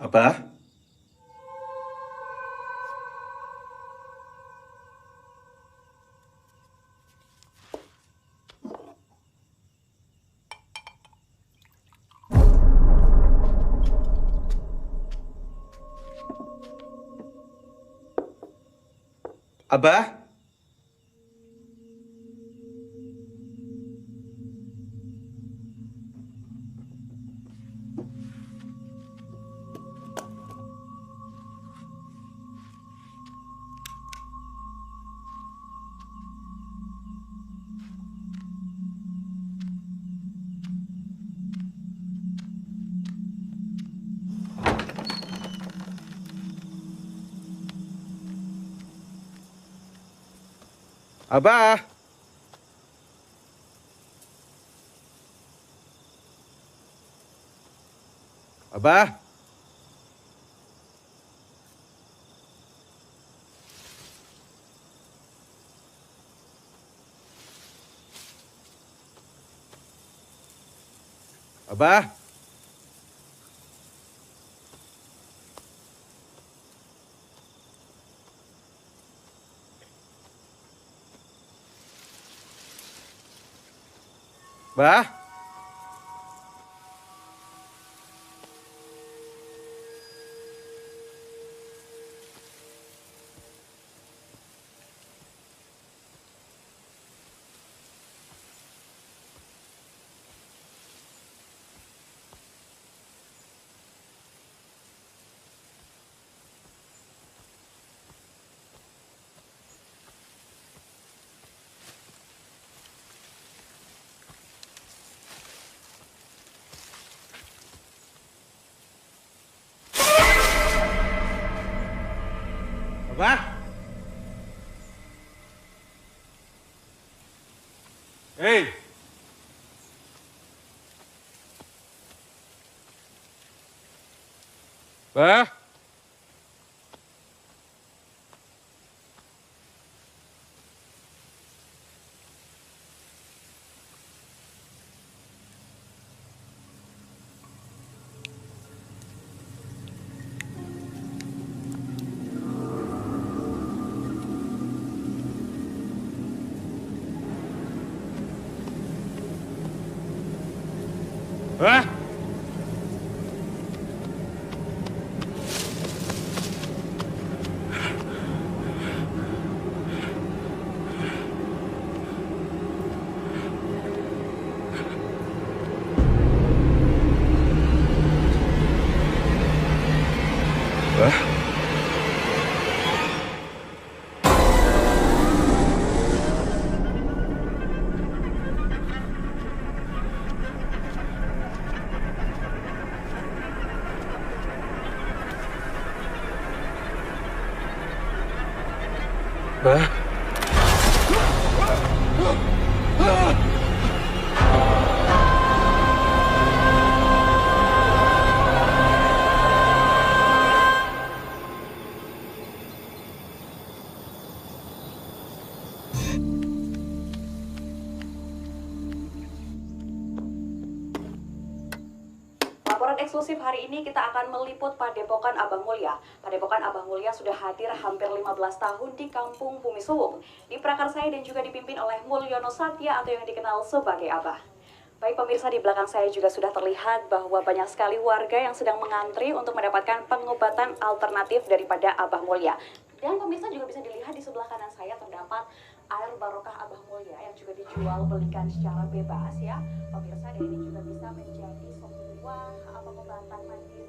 Abah? Abah? Abah? Abah? Abah? Bah? Abah? Hei! Bah? Bah? Bah? Bah? Laporan eksklusif hari ini kita akan meliput Padepokan Abah Mulya. Padepokan Abah Mulya sudah hadir hampir 15 tahun di Kampung Bumi Suwung, diprakarsai dan juga dipimpin oleh Mulyono Satya atau yang dikenal sebagai Abah. Baik pemirsa, di belakang saya juga sudah terlihat bahwa banyak sekali warga yang sedang mengantri untuk mendapatkan pengobatan alternatif daripada Abah Mulya. Dan pemirsa juga bisa dilihat di sebelah kanan saya terdapat air barokah Abah Mulya yang juga dijual belikan secara bebas ya. Pemirsa, dan ini juga bisa menjadi sebuah pengobatan mandiri.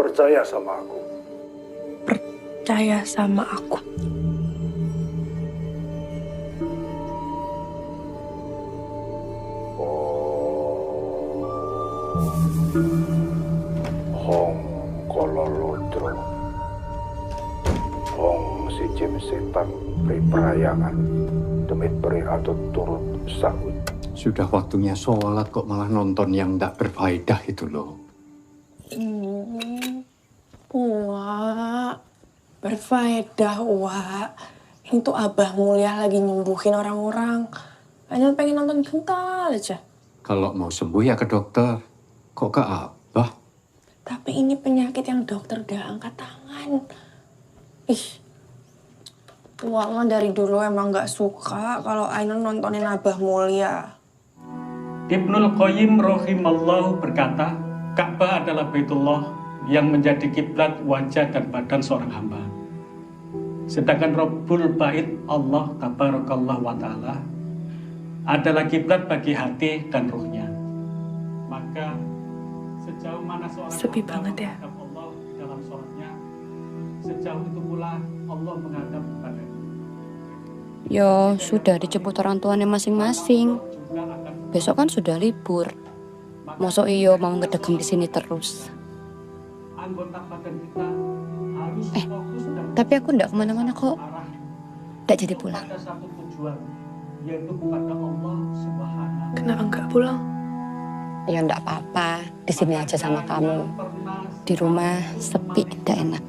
percaya sama aku. Percaya sama aku. Hong kololodro. Hong si jim setan perayangan demi beri atau turut sahut. Sudah waktunya sholat kok malah nonton yang tidak berfaedah itu loh. Wak, berfaedah, Wak. Itu Abah Mulia lagi nyembuhin orang-orang. Hanya pengen nonton bentar aja. Kalau mau sembuh ya ke dokter. Kok ke Abah? Tapi ini penyakit yang dokter gak angkat tangan. Ih, Wak mah dari dulu emang gak suka kalau Ainun nontonin Abah Mulia. Ibnul Qayyim rahimallahu berkata, Ka'bah adalah Baitullah yang menjadi kiblat wajah dan badan seorang hamba. Sedangkan Rabbul Bait Allah Tabarakallah wa Ta'ala adalah kiblat bagi hati dan ruhnya. Maka sejauh mana seorang Sepi hamba banget ya. menghadap Allah dalam sholatnya, sejauh itu pula Allah menghadap kepadanya. Yo, sudah dijemput orang tuanya masing-masing. Besok kan sudah libur. Mosok iyo mau ngedegem di sini terus. Anggota badan kita harus fokus dan Tapi aku ndak kemana-mana kok. arah Ndak jadi pulang. pada satu tujuan, yaitu kepada Allah Subhanahu. Kenapa nggak pulang? Ya ndak apa-apa. Di sini aja sama kamu. Di rumah sepi, ndak enak.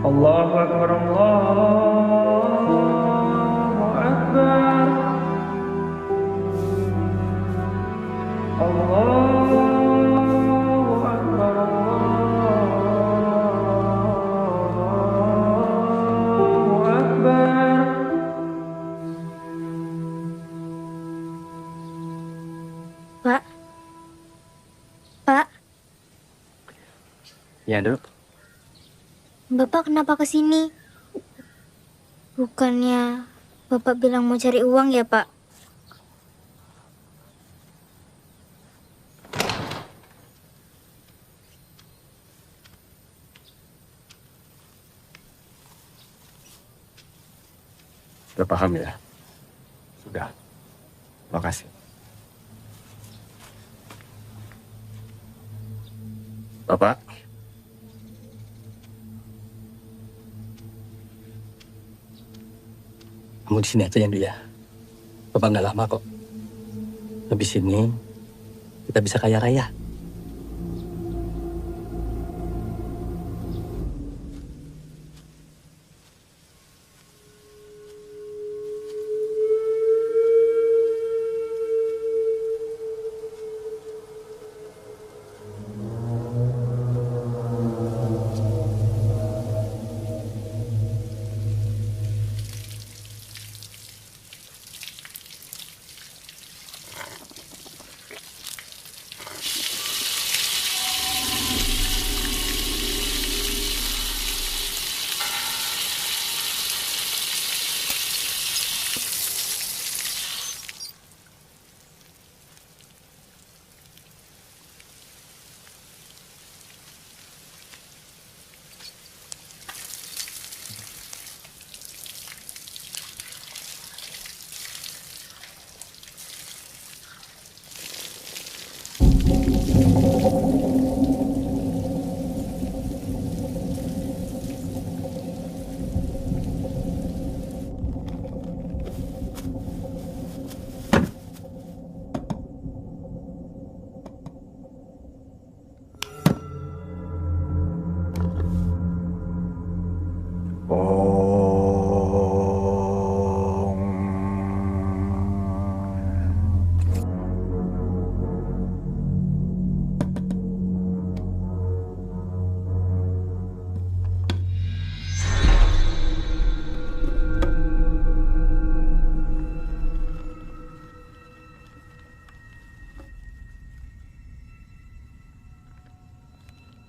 Allahu Akbar, Allahu Akbar, Allahu Akbar, Allahu Akbar. Pak. Pak, Ya, Dok. Bapak kenapa ke sini? Bukannya Bapak bilang mau cari uang ya, Pak? Sudah paham ya? Sudah. Makasih. Bapak. Kamu di sini aja ya, Ndu ya. Bapak nggak lama kok. Habis ini kita bisa kaya raya.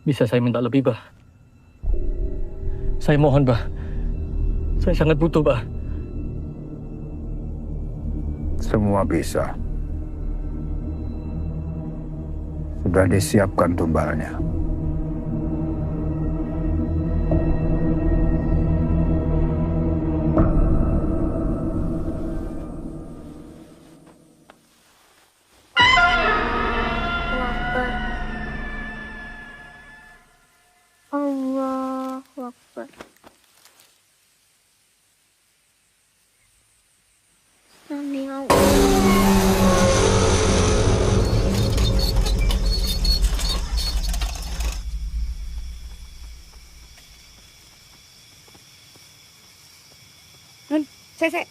Bisa saya minta lebih, Bah? Saya mohon, Bah. Saya sangat butuh, Bah. Semua bisa. Sudah disiapkan tumbalnya. Allahu Akbar. Sami Cek.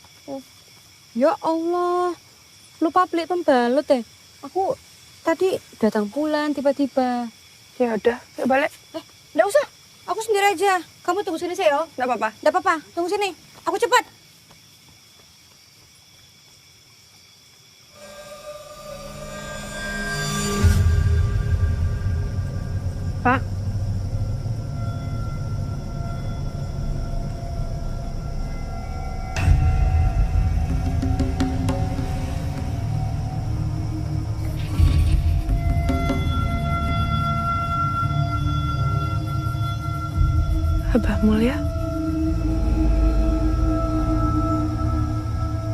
Ya Allah, lupa beli pembalut deh. Aku tadi datang bulan tiba-tiba. Ya udah, yuk balik. Nggak usah, aku sendiri aja. Kamu tunggu sini saya, yo. Nggak apa-apa. Nggak apa-apa, tunggu sini. Aku cepat. Pak. Abah Mulia.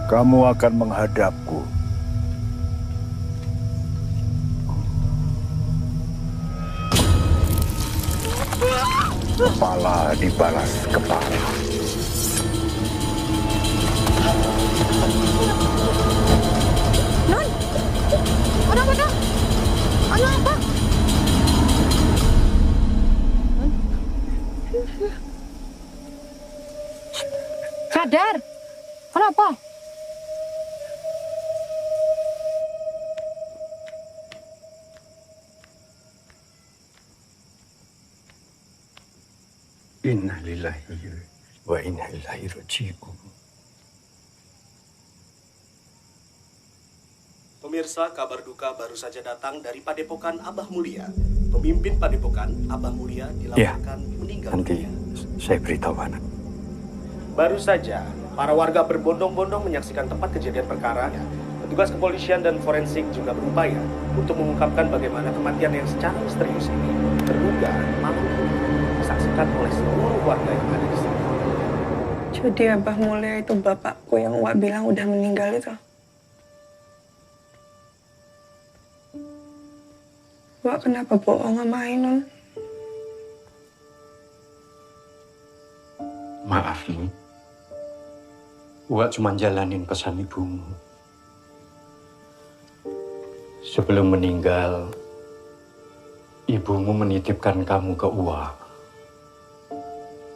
Kamu akan menghadapku. Kepala dibalas kepala. Non, ada apa, Dok? Ada apa? Sadar. Kenapa? Innalillahi wa inna ilaihi raji'un. Pemirsa, kabar duka baru saja datang dari Padepokan Abah Mulia. Pemimpin Padepokan Abah Mulia dilaporkan meninggal Nanti dunia. saya beritahu anak. Baru saja, para warga berbondong-bondong menyaksikan tempat kejadian perkara. Petugas kepolisian dan forensik juga berupaya untuk mengungkapkan bagaimana kematian yang secara misterius ini terduga malam disaksikan oleh seluruh warga yang ada di sini. Jadi Abah Mulia itu bapakku yang Wak bilang udah meninggal itu. Wak kenapa bohong sama Ainun? Maaf nih. Wak cuma jalanin pesan ibumu. Sebelum meninggal, ibumu menitipkan kamu ke Uwa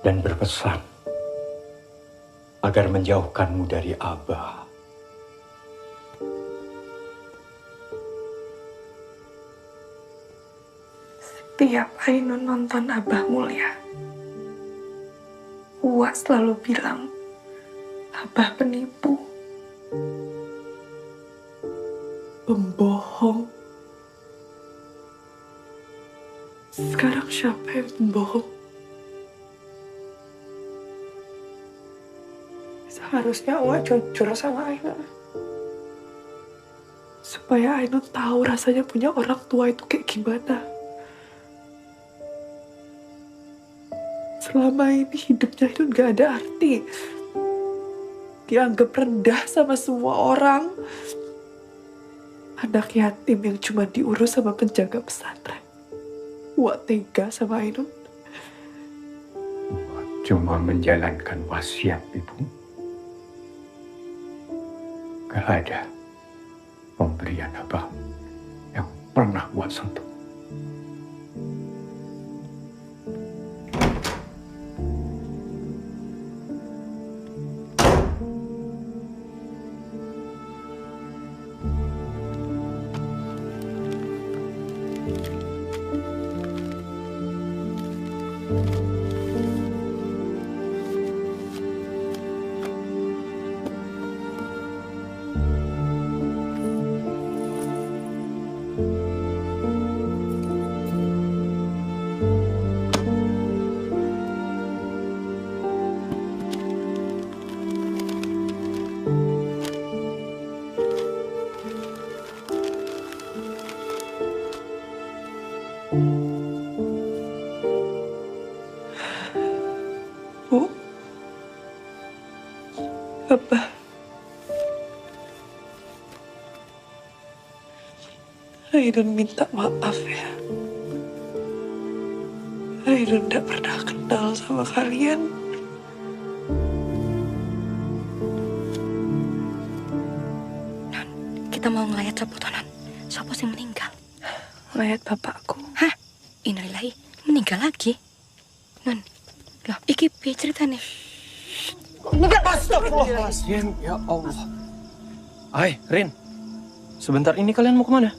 dan berpesan agar menjauhkanmu dari Abah. Setiap Ainun nonton Abah Mulia, Uwa selalu bilang, Abah penipu, pembohong. Sekarang siapa yang pembohong? Seharusnya Uwa jujur sama Ainun. Supaya Ainun tahu rasanya punya orang tua itu kayak gimana. Selama ini hidupnya Ainun gak ada arti. Dianggap rendah sama semua orang. Anak yatim yang cuma diurus sama penjaga pesantren. Wak tega sama Ainun. Wak cuma menjalankan wasiat ibu. Gak ada pemberian Abah yang pernah Wak sentuh. Ainun minta maaf ya. Ainun gak pernah kenal sama kalian. Non, kita mau ngelayat siapa toh, Non? Siapa sih meninggal? Mayat bapakku. Hah? Innalillahi, meninggal lagi? Non, loh, iki piye ceritane? Astagfirullahaladzim, ya Allah. Hai, Rin. Sebentar ini kalian mau kemana?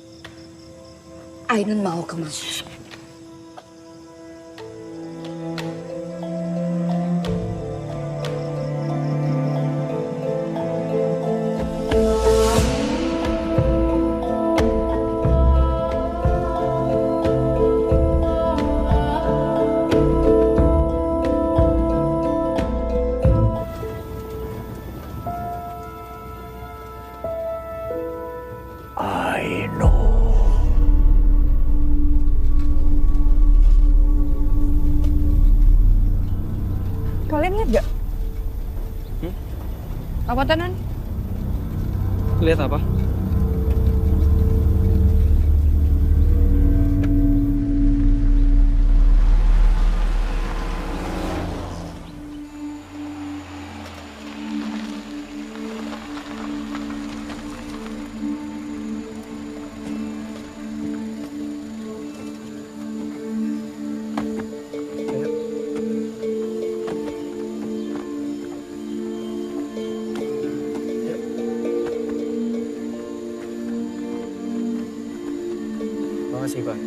Ainun mau ke masjid. Kalian lihat gak? Apa tuh, Non? Lihat apa? Makasih, Pak.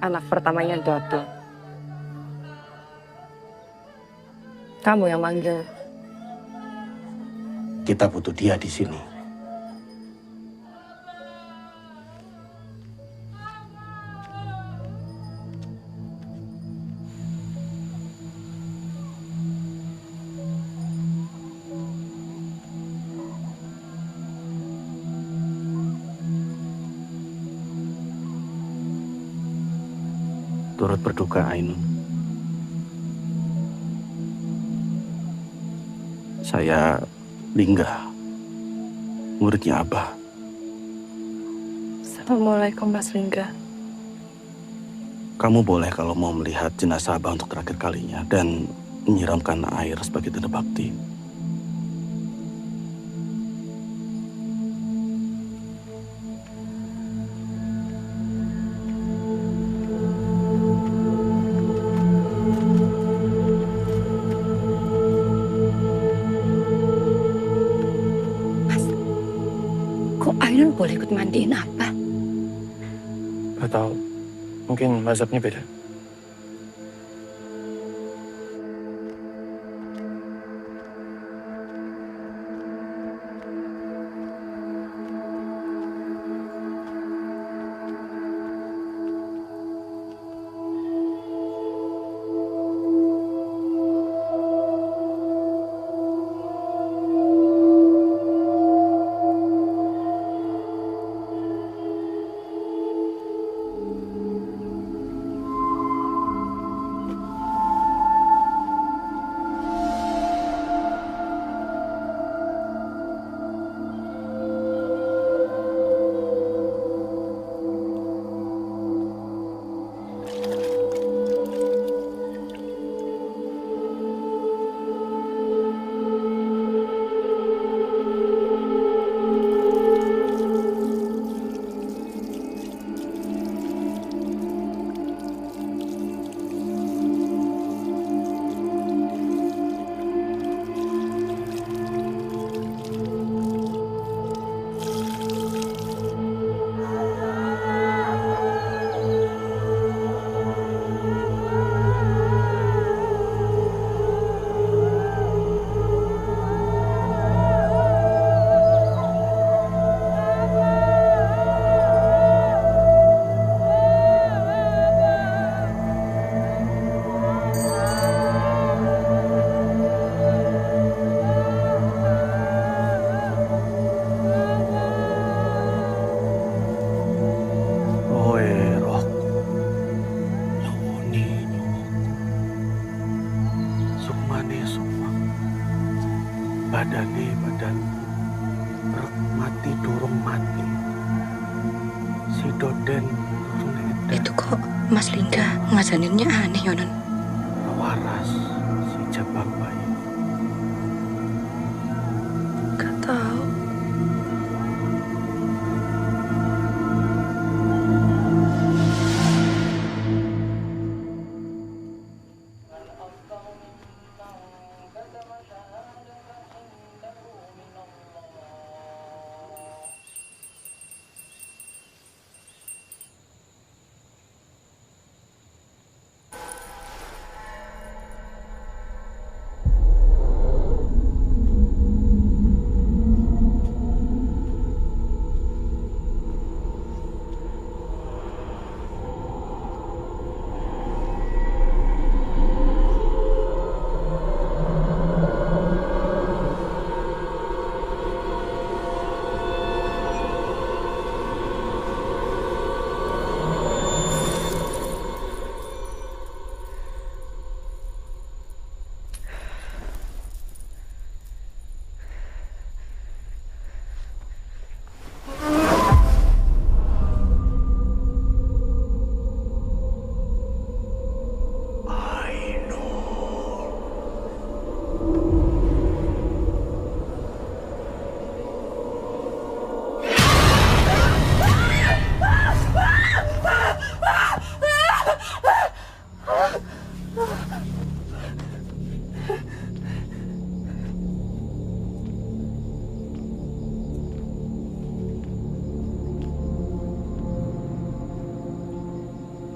Anak pertamanya Dodo. Kamu yang manggil. Kita butuh dia di sini. Turut berduka, Ainun. Saya Lingga, muridnya Abah. Assalamualaikum, Mas Lingga. Kamu boleh kalau mau melihat jenazah Abah untuk terakhir kalinya dan menyiramkan air sebagai tanda bakti. Kok Ainun boleh ikut mandiin apa? Gak tahu. Mungkin mazhabnya beda. mati durung mati. Si Doden durung edan. Itu kok Mas Lingga ngajaninnya aneh ya, Non? Waras si jabang bayi. Gak tahu.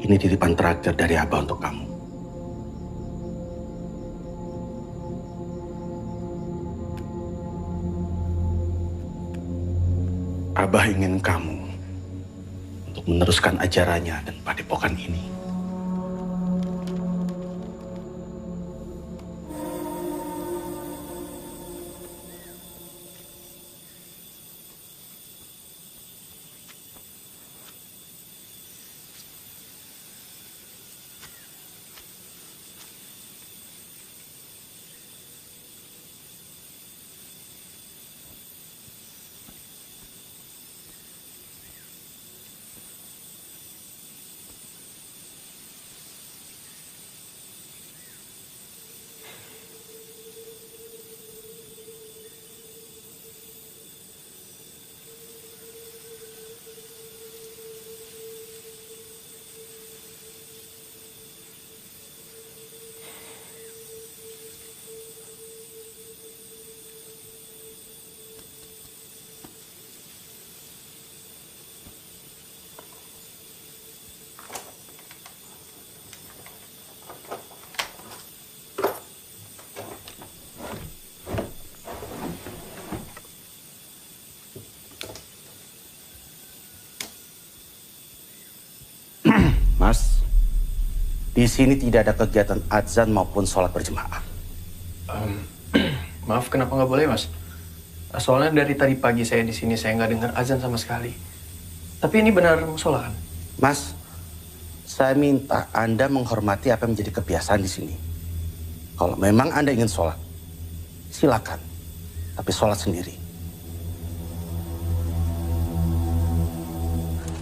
Ini titipan terakhir dari Abah untuk kamu. Abah ingin kamu untuk meneruskan ajarannya dan padepokan ini. Mas, di sini tidak ada kegiatan azan maupun sholat berjemaah. Maaf, kenapa nggak boleh, Mas? Soalnya dari tadi pagi saya di sini saya nggak dengar azan sama sekali. Tapi ini benar musola kan? Mas, saya minta Anda menghormati apa yang menjadi kebiasaan di sini. Kalau memang Anda ingin sholat, silakan. Tapi sholat sendiri.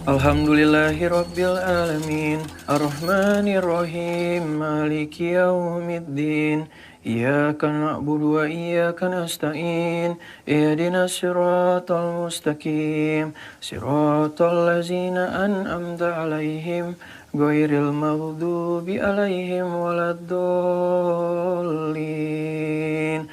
Alhamdulillahirabbil alamin, arrahmanirrahim, maliki yaumiddin. Iyyaka na'budu wa iyyaka nasta'in. Ihdinas siratal mustaqim, siratal ladzina an'amta 'alaihim, ghairil maghdubi 'alaihim waladdallin.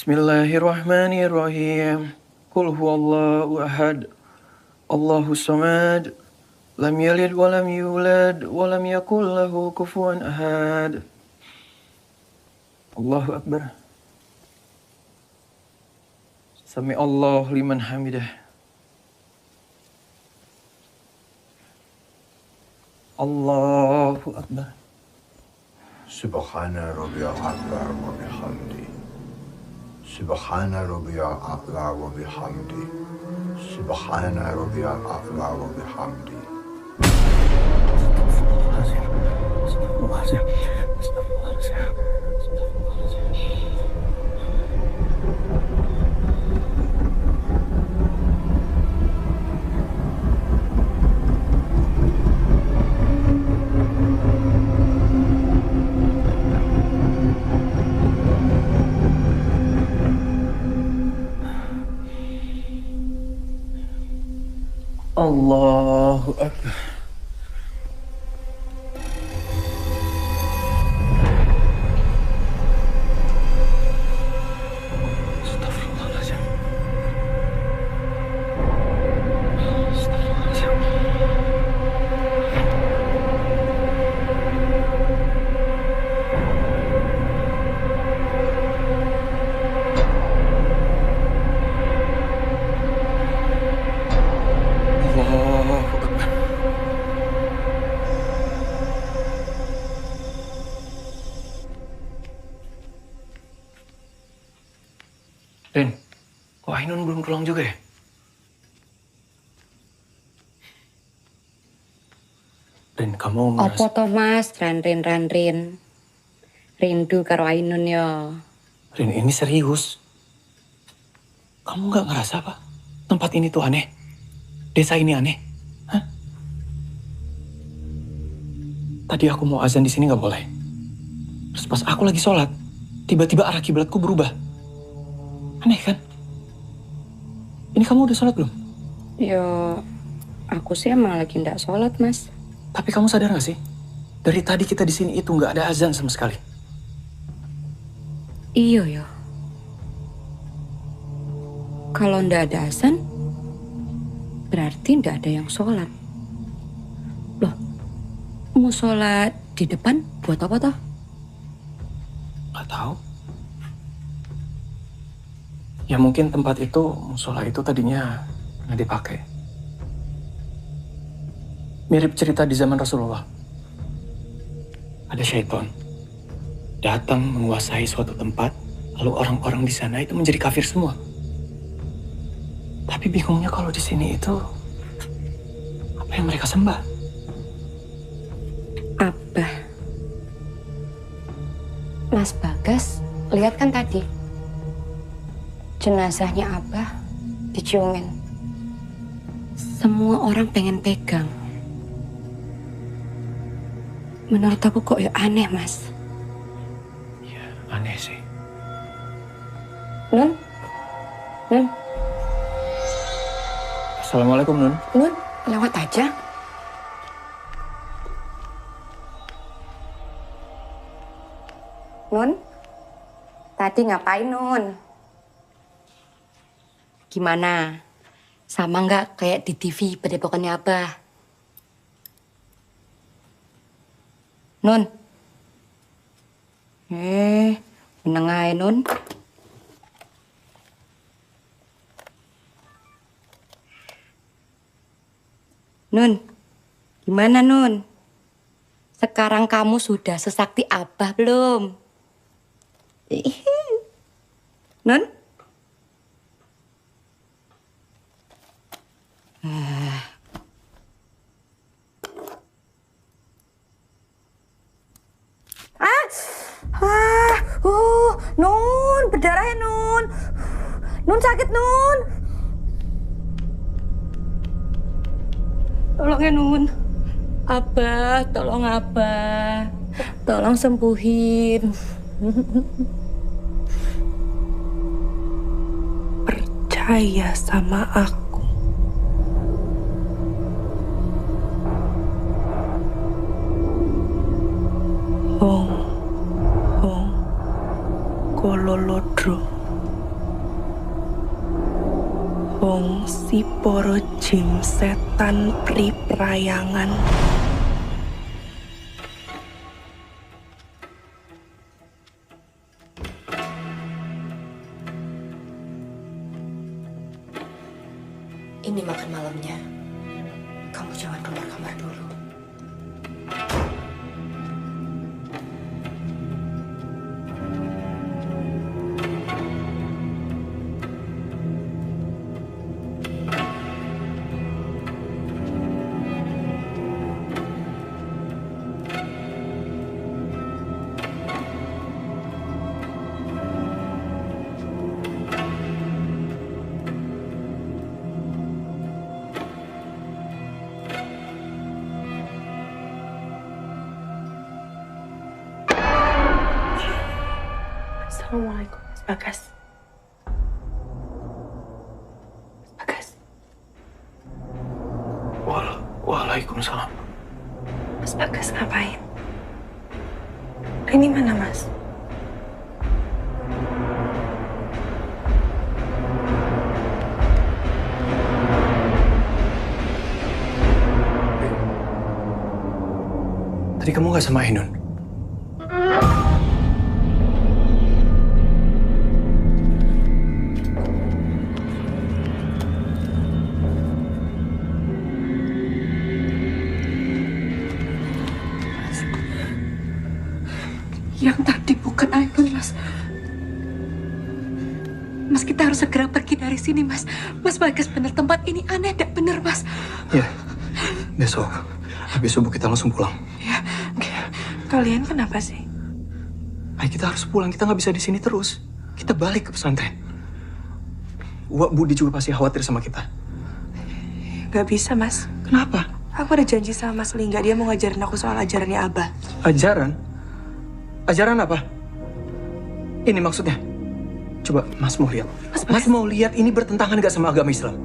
Bismillahirrahmanirrahim. Qul huwallahu ahad. Allahus samad. Lam yalid wa lam yulad wa lam yakul lahu kufuwan ahad. Allahu akbar. Sami Allah liman hamidah. Allahu akbar. Subhana rabbiyal a'la wa bihamdi. Subhana rabbiyal a'la wa bihamdi. Subhana rabbiyal a'la wa bihamdi. Allahu Akbar. Astagfirullahaladzim. Rin, kok Ainun belum pulang juga ya? Rin, kamu Apa to Mas, Ranrin. Rindu karo Ainun yo. Rin, ini serius. Kamu nggak ngerasa apa? Tempat ini tuh aneh. Desa ini aneh. Hah? Tadi aku mau azan di sini nggak boleh. Terus pas aku lagi sholat, tiba-tiba arah kiblatku berubah. Aneh kan? Ini kamu udah sholat belum? Yo, aku sih emang lagi ndak sholat Mas. Tapi kamu sadar gak sih? Dari tadi kita di sini itu nggak ada azan sama sekali. Iya yo. Kalau ndak ada azan, berarti ndak ada yang sholat. Loh, mau sholat di depan buat apa toh? Gak tahu. Ya mungkin tempat itu, musola itu tadinya nggak dipakai. Mirip cerita di zaman Rasulullah. Ada syaitan datang menguasai suatu tempat, lalu orang-orang di sana itu menjadi kafir semua. Tapi bingungnya kalau di sini itu apa yang mereka sembah? Abah. Mas Bagas, lihat kan tadi? Jenazahnya Abah diciumin. Semua orang pengen pegang. Menurut aku kok ya aneh, Mas. Ya, aneh sih. Nun? Nun? Assalamualaikum, Nun. Nun, lewat aja. Nun? Tadi ngapain, Nun? Gimana? Sama nggak kayak di TV padepokannya Abah? Nun? Meneng ae, Nun. Nun, gimana Nun? Sekarang kamu sudah sesakti Abah belum? Nun? Nun, berdarah ya, Nun. Nun sakit, Nun. Tolong ya, Nun. Abah, tolong Abah. Tolong sembuhin. Percaya sama aku. Hong Kololodro. Hong si poro jin setan priprayangan. Ini makan malamnya. Kamu jangan keluar kamar dulu. Assalamualaikum, Mas Bagas. Mas Bagas. Mas Bagas ngapain? Ini mana, Mas? Tadi kamu gak sama Ainun? Yang tadi bukan Ainun, Mas. Mas, kita harus segera pergi dari sini, Mas. Mas Bagas bener, tempat ini aneh, tidak bener, Mas. Ya, besok habis subuh kita langsung pulang. Ya, kalian kenapa sih? Ayo kita harus pulang, kita nggak bisa di sini terus. Kita balik ke pesantren. Wak Budi juga pasti khawatir sama kita. Gak bisa, Mas. Kenapa? Aku ada janji sama Mas Lingga, dia mau ngajarin aku soal ajarannya Abah. Ajaran? Ajaran apa? Ini maksudnya? Coba Mas mau lihat. Mas mau lihat ini bertentangan gak sama agama Islam?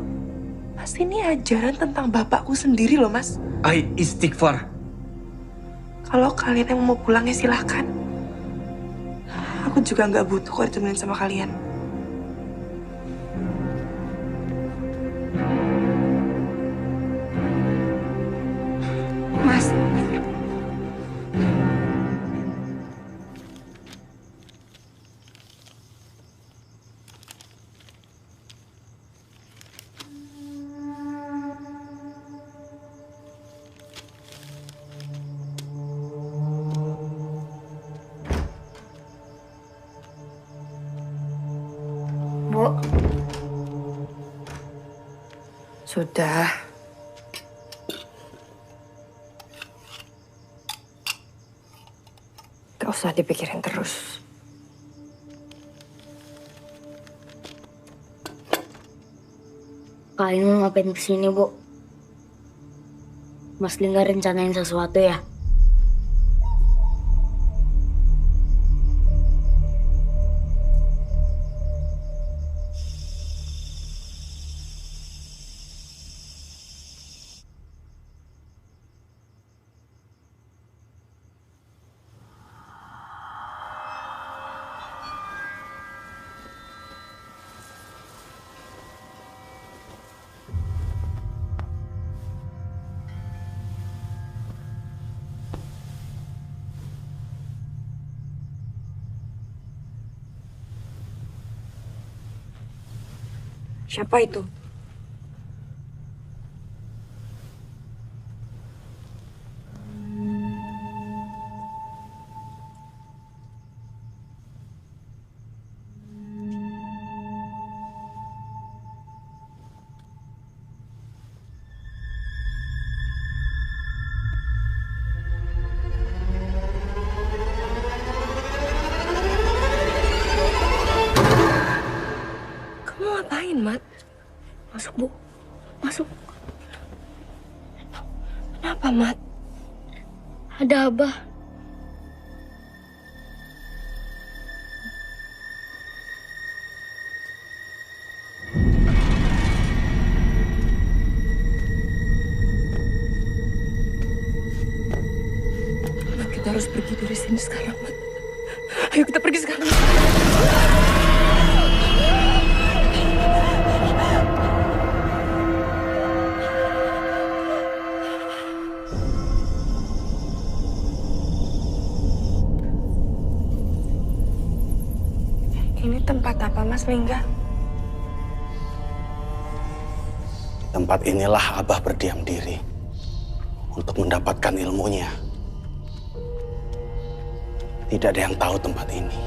Mas, ini ajaran tentang bapakku sendiri loh, Mas. Ai istighfar. Kalau kalian yang mau pulang ya silahkan. Aku juga nggak butuh kok ditemenin sama kalian. Mas. Bu. Sudah. Gak usah dipikirin terus. Kalian mau ngapain kesini, Bu? Mas Lingga rencanain sesuatu ya? Siapa itu? Kamu ngapain, Mat? Masuk, Bu. Masuk. Kenapa, Mat? Ada Abah. Kita harus pergi dari sini sekarang, Mat. Ayo kita pergi sekarang. Ini tempat apa, Mas Lingga? Di tempat inilah Abah berdiam diri untuk mendapatkan ilmunya. Tidak ada yang tahu tempat ini.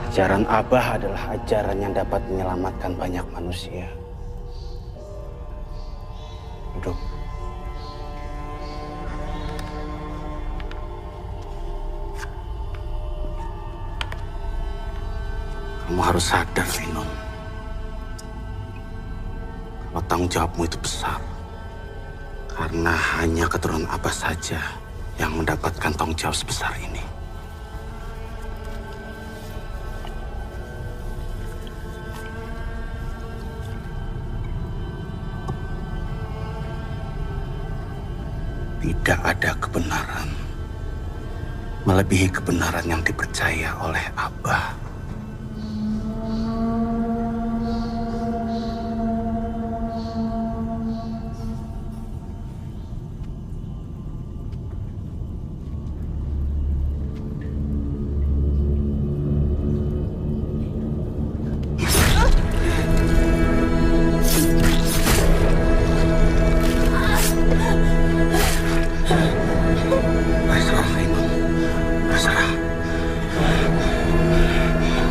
Ajaran Abah adalah ajaran yang dapat menyelamatkan banyak manusia. Duduk. Kamu harus sadar, Ainun. Kalau tanggung jawabmu itu besar. Karena hanya keturunan Abah saja yang mendapatkan tanggung jawab sebesar ini. Tidak ada kebenaran melebihi kebenaran yang dipercaya oleh Abah.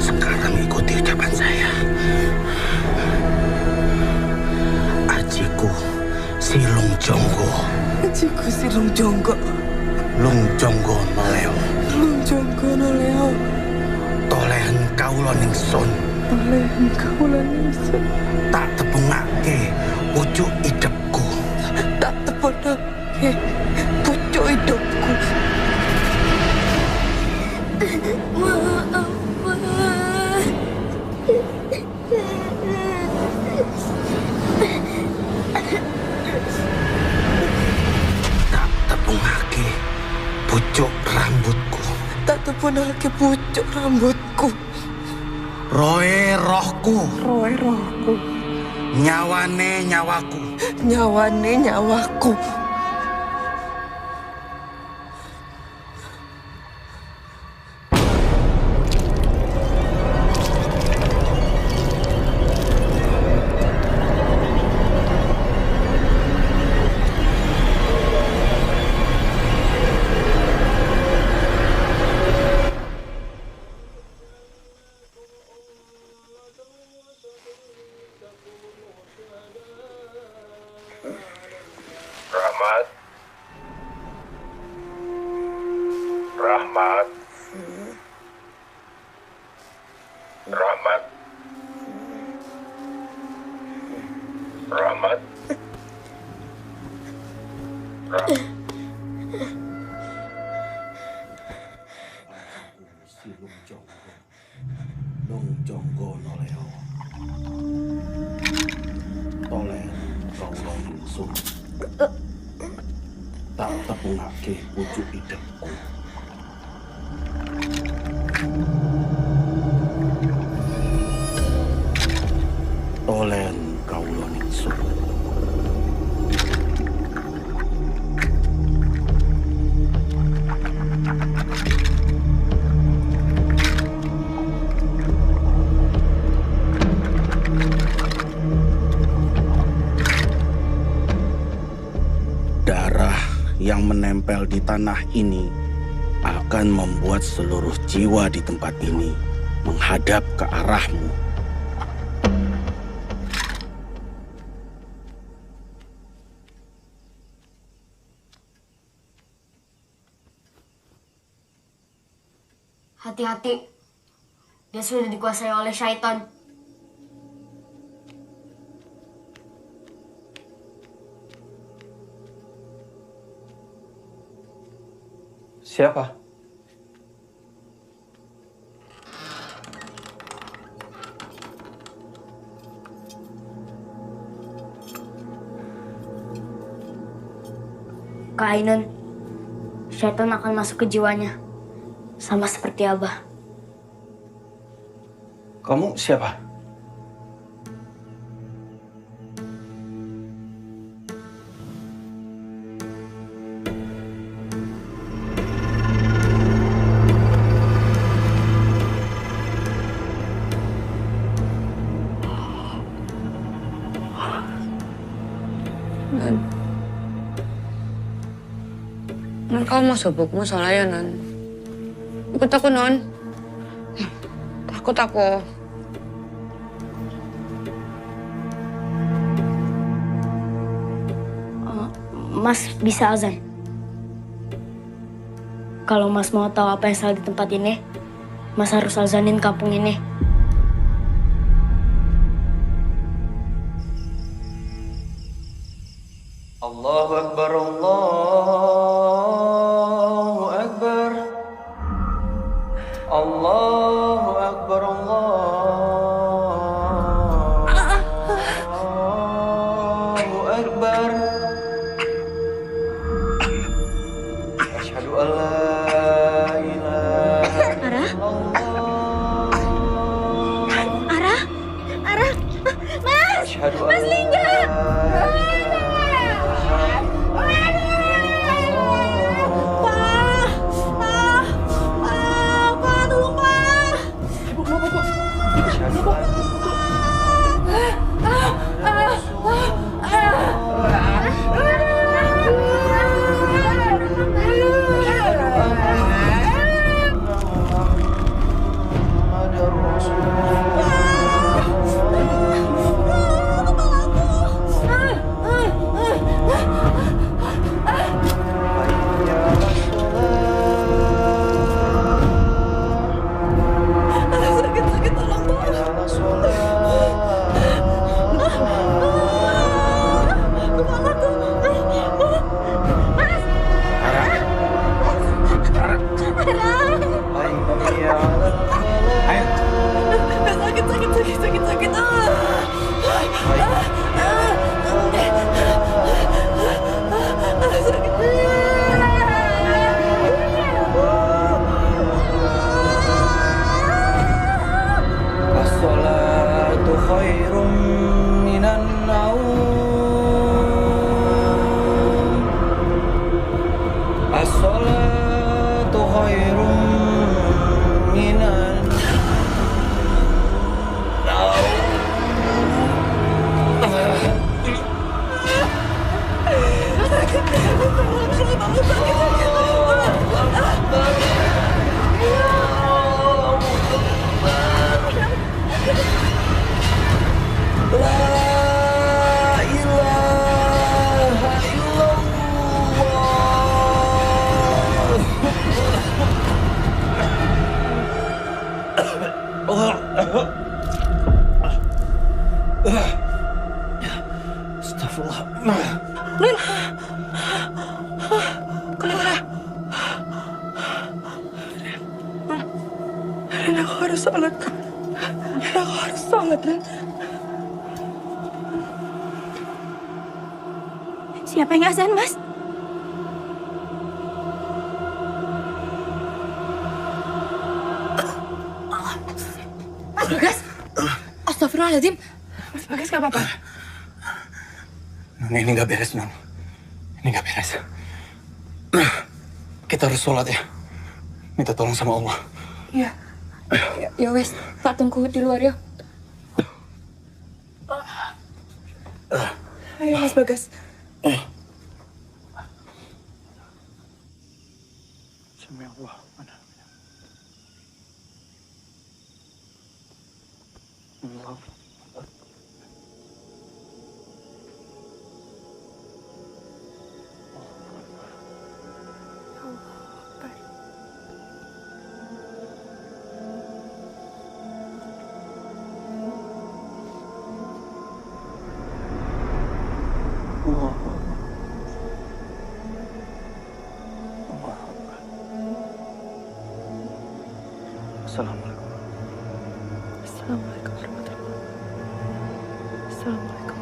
Sekarang ikuti ucapan saya. Ajiku Silung Jonggo. Ajiku Silung Jonggo. Lung Jonggo Noleo. Lung Jonggo Noleo. Tolehan kaula ningsun. Tolehan kaula ningsun. Tak tepungake pucuk idepku. Tak tepungake pucuk idepku. Maaf, Tak tepungake pucuk rambutku. Tak tepungake pucuk rambutku. Roe rohku. Roe rohku. Nyawane nyawaku. Nyawane nyawaku. Rahmat. Rahmat. Rahmat. Rahmat. Silung Jonggo. Lung Jonggo Noleo. Tolen kaula ningsun. Tak tepungake pucuk idepku. Tolen kaula ningsun. Darah yang menempel di tanah ini akan membuat seluruh jiwa di tempat ini menghadap ke arahmu. hati-hati. Dia sudah dikuasai oleh syaitan. Siapa? Kak Ainun, syaitan akan masuk ke jiwanya. Sama seperti Abah. Kamu siapa? Non, kamu mau sobokmu soalnya, Non. Ikut aku, Non. Takut aku. Mas bisa azan. Kalau Mas mau tahu apa yang salah di tempat ini, Mas harus azanin kampung ini. Allahu Akbar, Allahu Akbar. Allahu Akbar, Allahu Akbar. Mas Lingga! As-salatu khairum minan naum. As-salatu khairum minan Astagfirullah. Rin! Kenapa? Rin, aku harus sholat. Rin, aku harus sholat, Rin. Siapa yang azan, Mas? Mas Bagas! Astagfirullahaladzim! Mas Bagas gak apa-apa? Non, ini nggak beres, Non. Ini nggak beres. Kita harus sholat ya. Minta tolong sama Allah. Iya. Ya wes, tak tunggu di luar ya. Ayo, Mas Bagas. Sami Allah. Allah. Assalamualaikum. Assalamualaikum warahmatullahi wabarakatuh. Assalamualaikum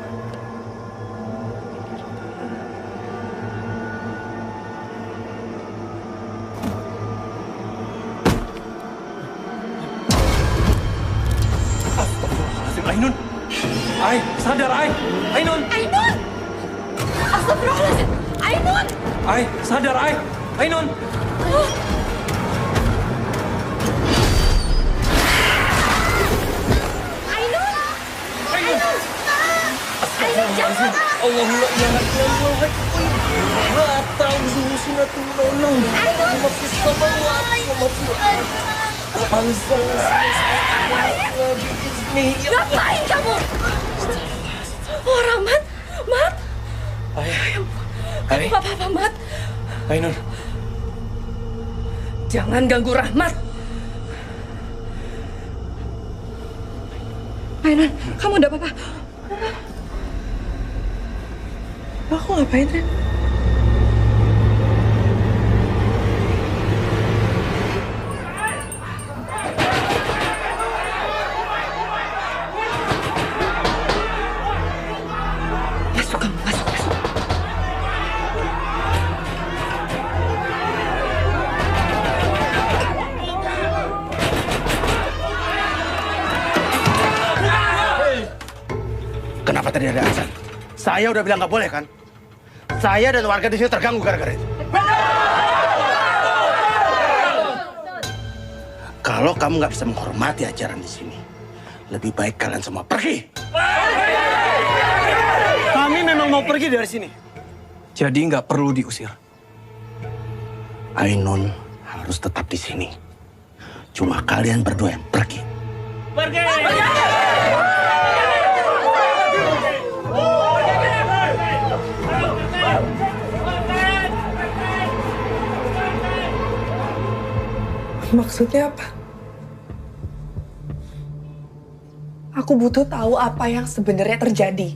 Astagfirullahaladzim, Ainun. Ai, sadar, Ai. Ainun. Ainun! Astagfirullahaladzim! Ainun! Ai, sadar, Ai. Ainun. Astagfirullahaladzim. Allahumma jangan Ngapain kamu? Oh, Rahmat, Mat. Kamu gak apa-apa, Mat. Ainun. Jangan ganggu Rahmat. Ainun, kamu udah apa-apa? Aku ngapain, Ren? Masuk kamu, masuk. Kenapa tadi ada azan. Saya udah bilang nggak boleh kan? Saya dan warga di sini terganggu gara-gara itu. Kalau kamu nggak bisa menghormati ajaran di sini, lebih baik kalian semua pergi. Kami memang mau pergi dari sini. Jadi nggak perlu diusir. Ainun harus tetap di sini. Cuma kalian berdua yang pergi. Pergi! Maksudnya apa? Aku butuh tahu apa yang sebenarnya terjadi.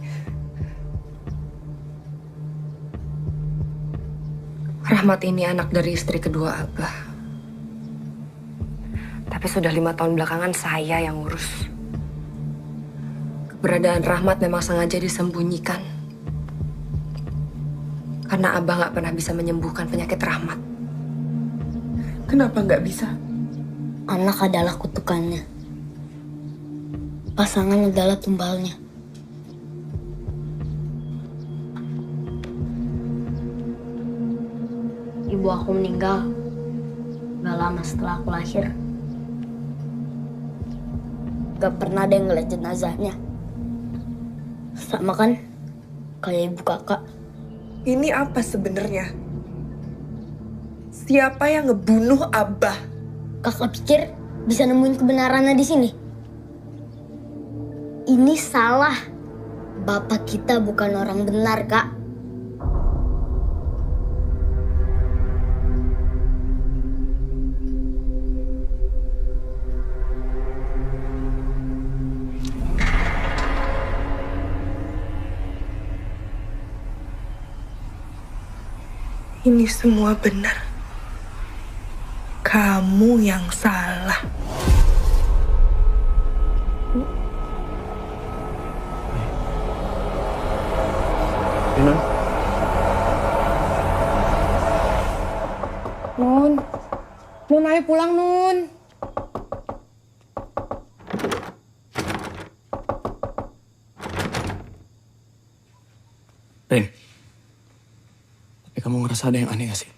Rahmat ini anak dari istri kedua Abah. Tapi sudah 5 tahun belakangan saya yang ngurus. Keberadaan Rahmat memang sengaja disembunyikan. Karena Abah nggak pernah bisa menyembuhkan penyakit Rahmat. Kenapa nggak bisa? Anak adalah kutukannya. Pasangan adalah tumbalnya. Ibu aku meninggal gak lama setelah aku lahir. Gak pernah ada yang ngeliat jenazahnya. Sama kan kayak ibu kakak. Ini apa sebenarnya? Siapa yang ngebunuh Abah? Kakak pikir bisa nemuin kebenarannya di sini? Ini salah. Bapak kita bukan orang benar, Kak. Ini semua benar. Kamu yang salah. Ainun. Nun ayo pulang Nun. Rin, tapi kamu ngerasa ada yang aneh gak sih?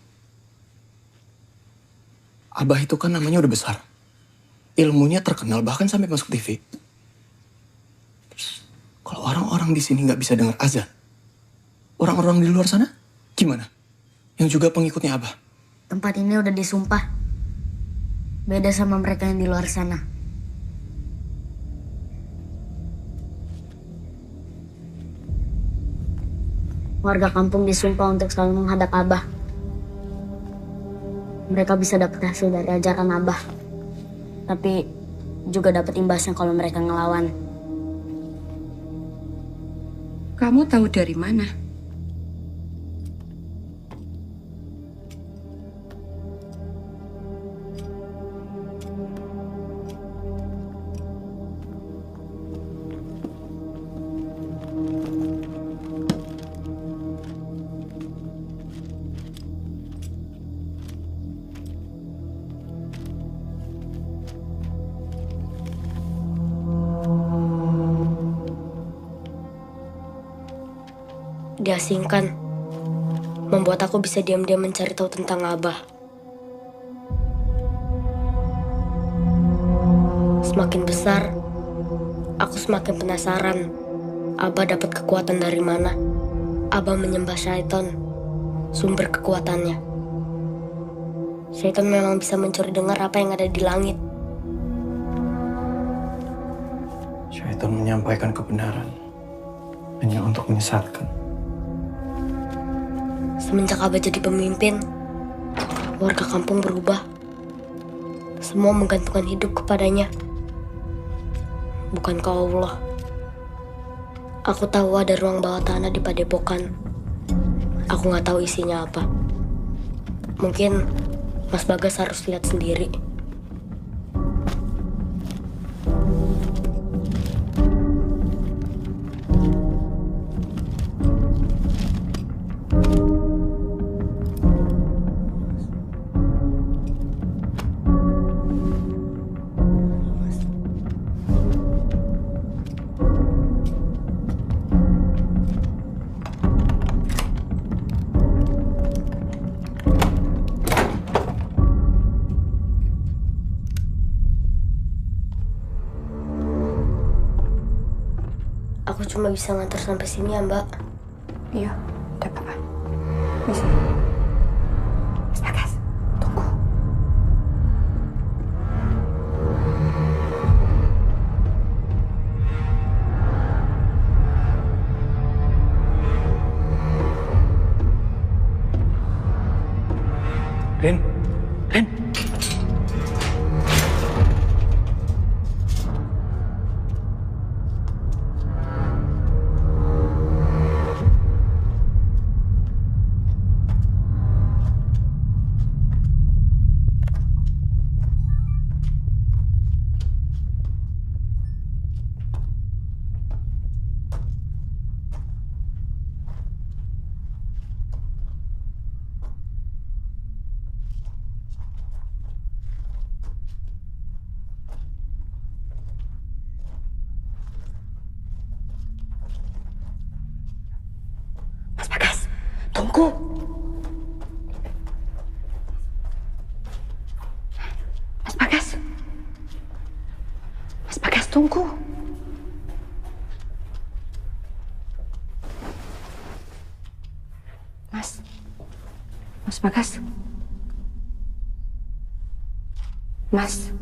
Abah itu kan namanya udah besar. Ilmunya terkenal bahkan sampai masuk TV. Terus, kalau orang-orang di sini nggak bisa dengar azan, orang-orang di luar sana gimana? Yang juga pengikutnya Abah. Tempat ini udah disumpah. Beda sama mereka yang di luar sana. Warga kampung disumpah untuk selalu menghadap Abah. Mereka bisa dapat hasil dari ajaran Abah. Tapi juga dapat imbasnya kalau mereka ngelawan. Kamu tahu dari mana? Diasingkan, membuat aku bisa diam-diam mencari tahu tentang Abah. Semakin besar, aku semakin penasaran. Abah dapat kekuatan dari mana? Abah menyembah syaitan, sumber kekuatannya. Syaitan memang bisa mencuri dengar apa yang ada di langit. Syaitan menyampaikan kebenaran hanya untuk menyesatkan. Semenjak Abah jadi pemimpin, warga kampung berubah. Semua menggantungkan hidup kepadanya. Bukankah Allah? Aku tahu ada ruang bawah tanah di padepokan. Aku nggak tahu isinya apa. Mungkin Mas Bagas harus lihat sendiri. Aku cuma bisa nganter sampai sini ya, Mbak. Iya, udah apa-apa. Bisa. Mas Bagas, tunggu. Rin. Mas Bagas, tunggu. Mas Bagas. Mas Bagas, tunggu. Mas Bagas. Mas.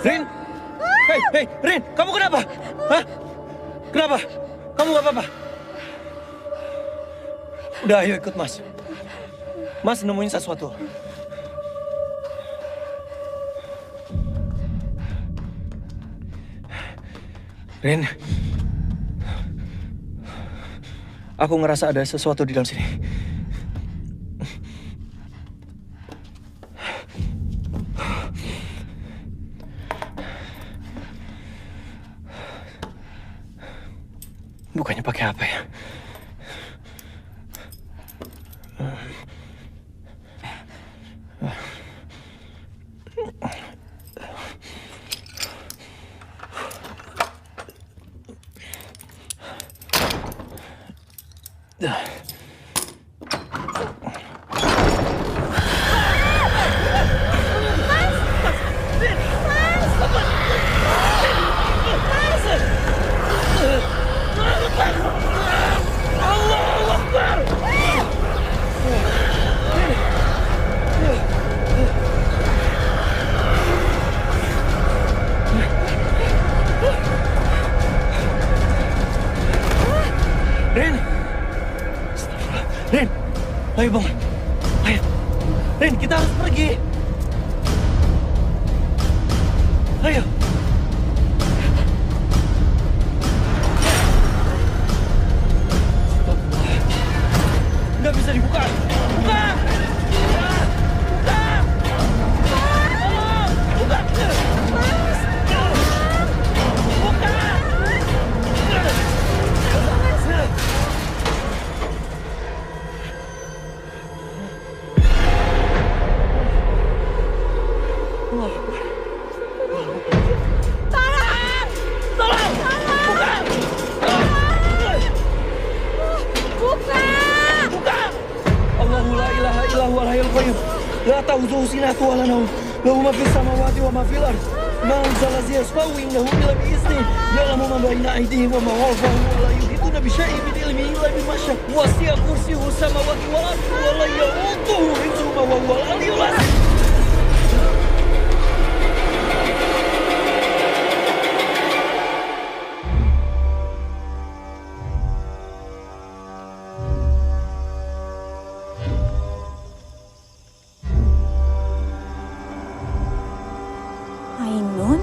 Rin! Hei, Rin! Kamu kenapa? Hah? Kenapa? Kamu gak apa-apa? Udah, ayo ikut Mas. Mas nemuin sesuatu. Rin. Aku ngerasa ada sesuatu di dalam sini. Bukannya pakai apa ya? Ayo Bang, ayo. Rin, kita harus pergi. Ayo. Nggak bisa dibuka. Buka! Buka! Buka! Mas! Buka! لا تأخذه سنة ولا نوم له ما في السماوات وما في الأرض ما أنزل الذي يشفع عنده إلا بإذنه يعلم ما بين أيديهم وما خلفهم ولا يحيطون بشيء من علمه إلا بما شاء وسع كرسيه السماوات والأرض ولا يؤوده حفظهما وهو العلي العظيم. Ainun?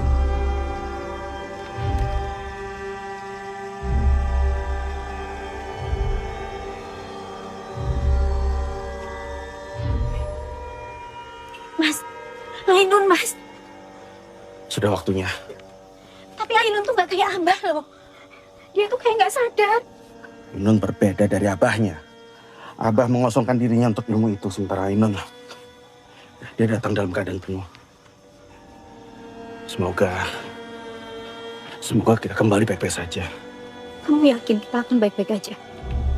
Mas, Ainun mas. Sudah waktunya. Tapi Ainun tuh gak kayak Abah loh. Dia tuh kayak gak sadar. Ainun berbeda dari abahnya. Abah mengosongkan dirinya untuk ilmu itu, sementara Ainun, dia datang dalam keadaan penuh. Semoga kita kembali baik-baik saja. Kamu yakin kita akan baik-baik aja?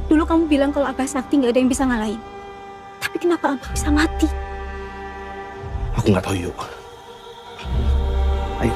Dulu kamu bilang kalau Abah sakti gak ada yang bisa ngalahin. Tapi kenapa Abah bisa mati? Aku nggak tahu, yuk. Ayo.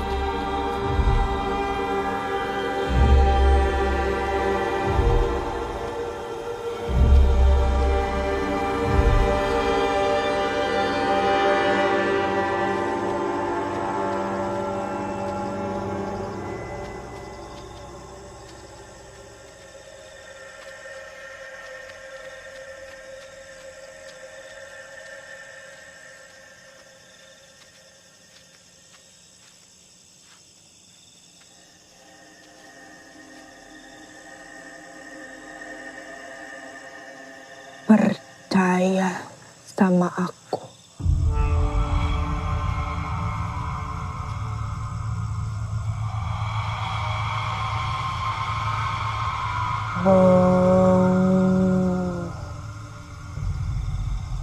Percaya sama aku.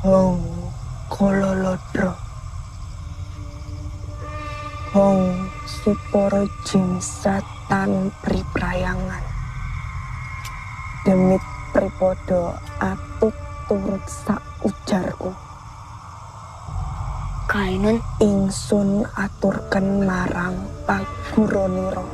Hong kololodro. Hong suporo jin setan priprayangan. Demit pripodo atut turut sak ujarku. Kainun ingsun aturken marang paguroniro.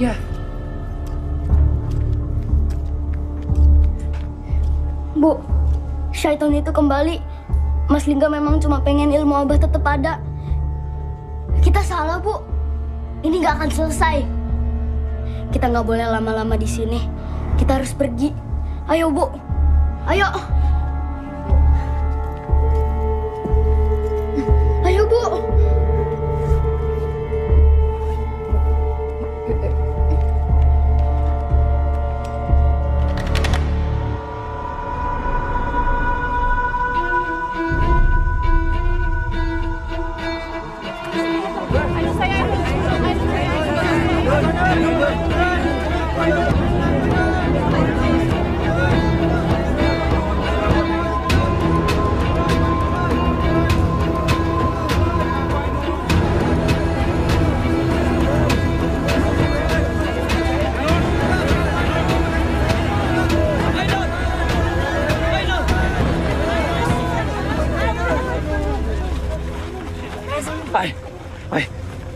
Ya. Bu, syaitan itu kembali. Mas Lingga memang cuma pengen ilmu Abah tetap ada. Kita salah, Bu. Ini nggak akan selesai. Kita nggak boleh lama-lama di sini. Kita harus pergi. Ayo, Bu. Ayo. Ayo, Bu.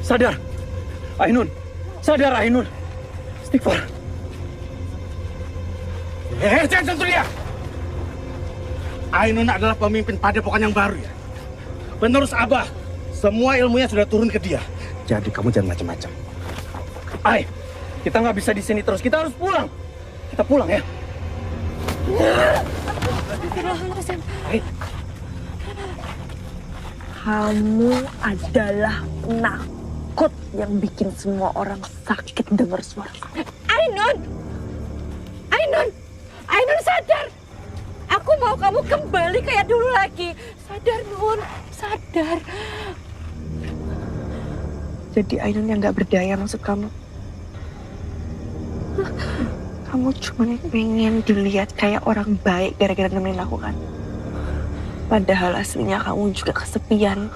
Sadar, Ainun. Sadar, Ainun. Istighfar. Jangan sentuh dia. Ainun adalah pemimpin padepokan yang baru ya. Penerus Abah. Semua ilmunya sudah turun ke dia. Jadi kamu jangan macam-macam. Kita nggak bisa di sini terus. Kita harus pulang. Kita pulang ya. Kamu adalah penakut yang bikin semua orang sakit dengar suara kamu. Ainun sadar. Aku mau kamu kembali kayak dulu lagi. Sadar, Nun. Sadar. Jadi Ainun yang gak berdaya maksud kamu? Kamu cuma pengen dilihat kayak orang baik gara-gara nemenin aku kan? Padahal aslinya kamu juga kesepian.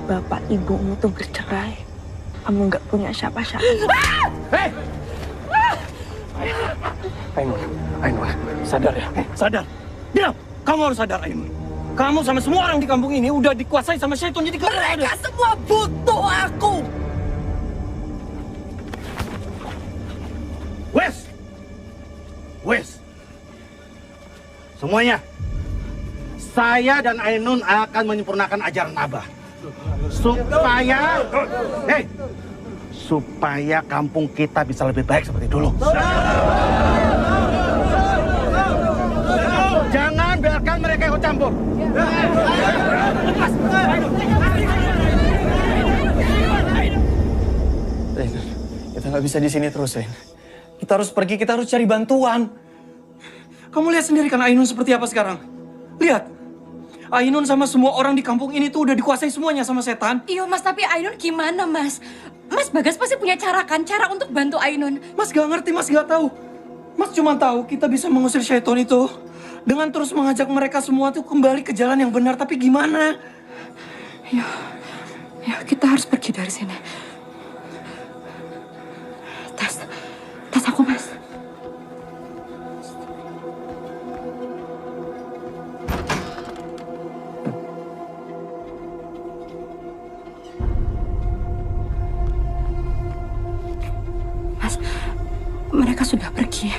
Bapak ibumu tuh bercerai. Kamu gak punya siapa-siapa. Hei! Ainun, sadar ya, sadar. Diam, kamu harus sadar Ainun. Kamu sama semua orang di kampung ini udah dikuasai sama syaitan, jadi kamu Mereka semua butuh aku. Wes, semuanya, saya dan Ainun akan menyempurnakan ajaran Abah. Supaya kampung kita bisa lebih baik seperti dulu. Jangan biarkan mereka ikut campur. Ren, kita nggak bisa di sini terus, Ren. Kita harus pergi, kita harus cari bantuan. Kamu lihat sendiri kan Ainun seperti apa sekarang? Lihat, Ainun sama semua orang di kampung ini tuh udah dikuasai semuanya sama setan. Iya Mas, tapi Ainun gimana Mas? Mas Bagas pasti punya cara kan? Cara untuk bantu Ainun. Mas gak ngerti, Mas gak tahu. Mas cuma tahu kita bisa mengusir syaitan itu dengan terus mengajak mereka semua tuh kembali ke jalan yang benar. Tapi gimana? Ya kita harus pergi dari sini. Tas aku Mas. Mas, mereka sudah pergi.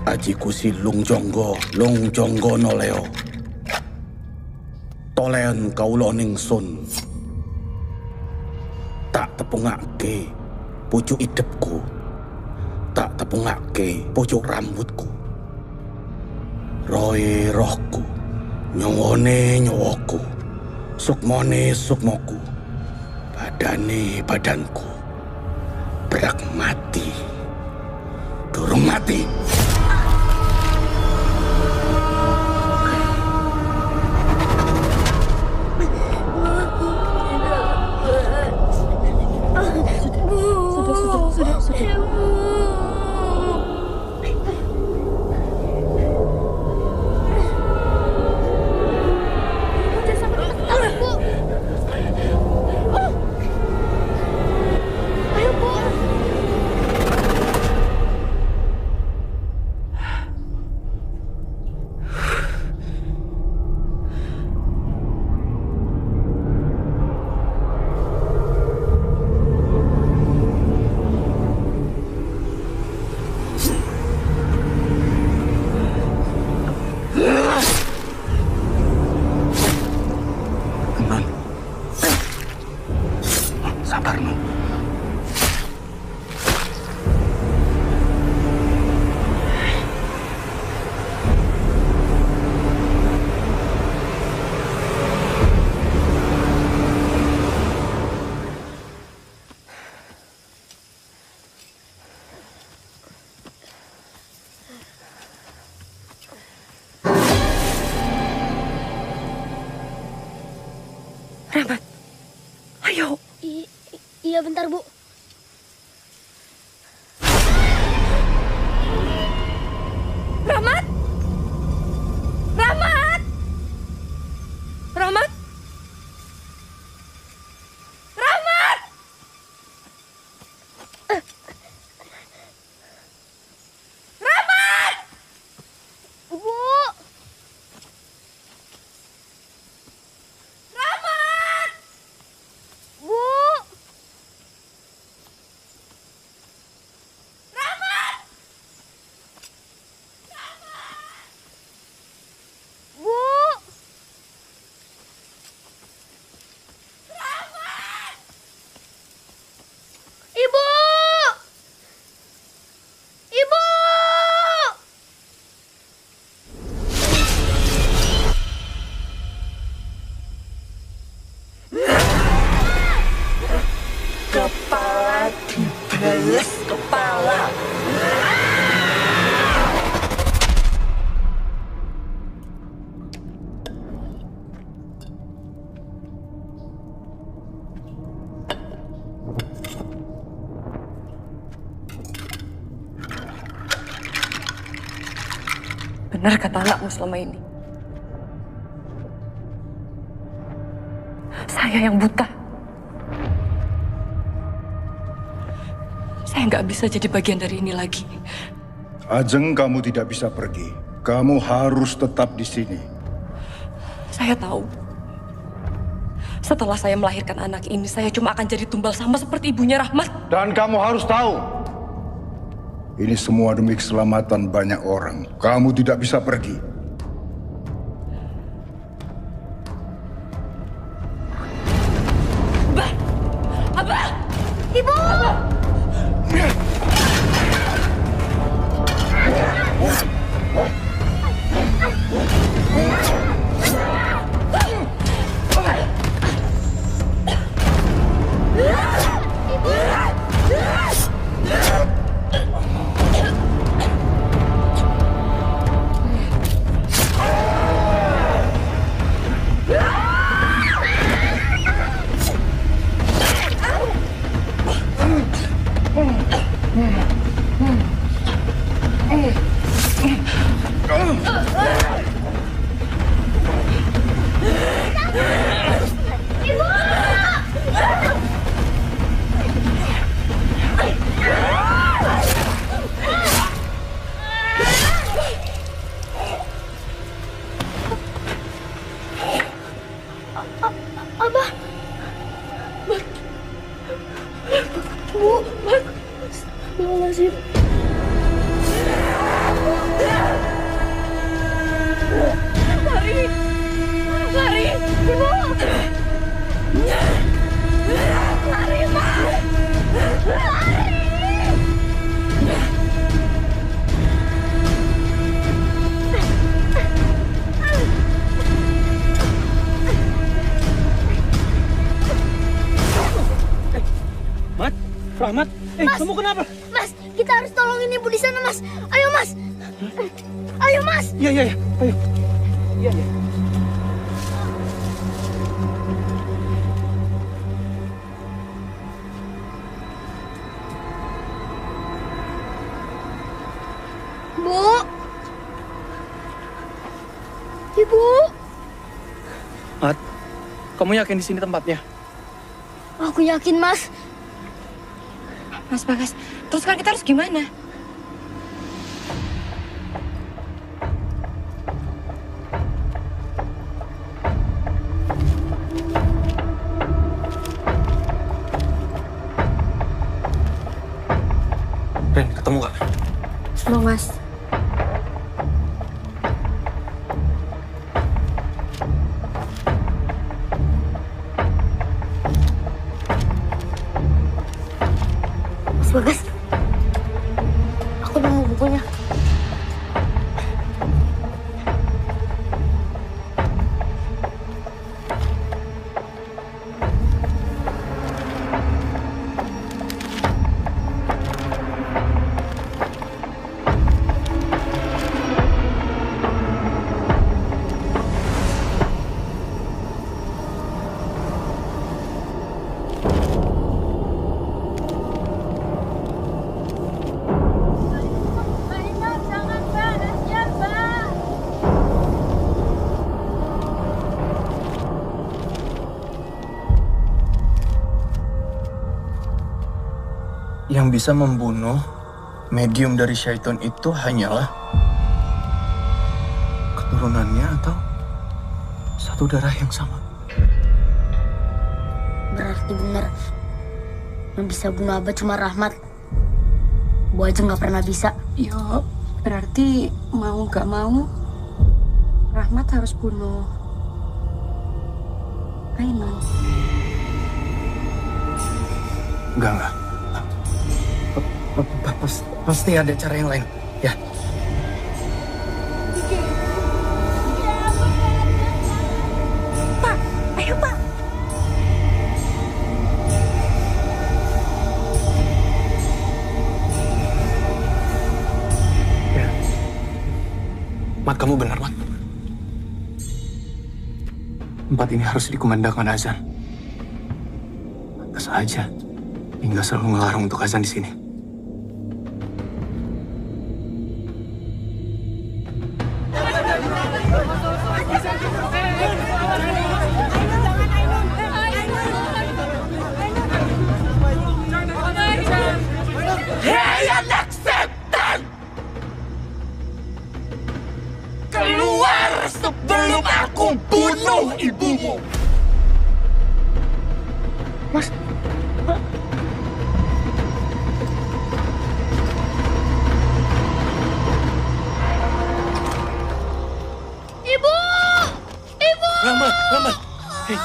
Ajiku si Lung Jonggo noleo. Tolen kaulo ningsun. Tak tepungake pucuk idepku. Tak tepungake pucuk rambutku. Roe rohku, nyongone nyawaku, sukmone sukmoku, badane badanku. Berak mati, durung mati. Sudah. Sabar, Nun. Rahmat, ayo. Iya bentar Bu. Rahmat! Rahmat! Rahmat! Rahmat! Rahmat! Bu! Rahmat! Bu! Benar kata anakmu selama ini. Saya yang buta. Saya nggak bisa jadi bagian dari ini lagi. Ajeng, kamu tidak bisa pergi. Kamu harus tetap di sini. Saya tahu. Setelah saya melahirkan anak ini, saya cuma akan jadi tumbal sama seperti ibunya Rahmat. Dan kamu harus tahu, ini semua demi keselamatan banyak orang. Kamu tidak bisa pergi. Abah! Abah! Ibu! Abah. Bu, Astagfirullahaladzim. Lari! Lari! Ibu! Lari, Mas! Lari! Mat, Rahmat, Mas, kamu kenapa? Mas, kita harus tolongin ibu di sana, Mas. Ayo, Mas. Ayo, Mas. Iya, ayo. Iya. Bu. Ibu. Mat, kamu yakin di sini tempatnya? Aku yakin, Mas. Mas Bagas, terus kan kita harus gimana? Ren, ketemu gak? Mau, Mas. Bagas, aku nemu bukunya. Yang bisa membunuh medium dari syaitan itu hanyalah keturunannya atau satu darah yang sama. Berarti benar. Yang bisa bunuh Abah cuma Rahmat. Bu aja nggak pernah bisa. Yo, berarti mau gak mau Rahmat harus bunuh Aiman. Enggak. Pasti ada cara yang lain. Ya. Pak, ayo Pak. Ya. Mat, kamu benar, Mat. Tempat ini harus dikumandangkan azan. Pantas aja hingga selalu ngelarang untuk azan di sini. Hei anak setan! Keluar sebelum aku bunuh ibumu! Mas, Ibu! Ibu! Rama. Hei.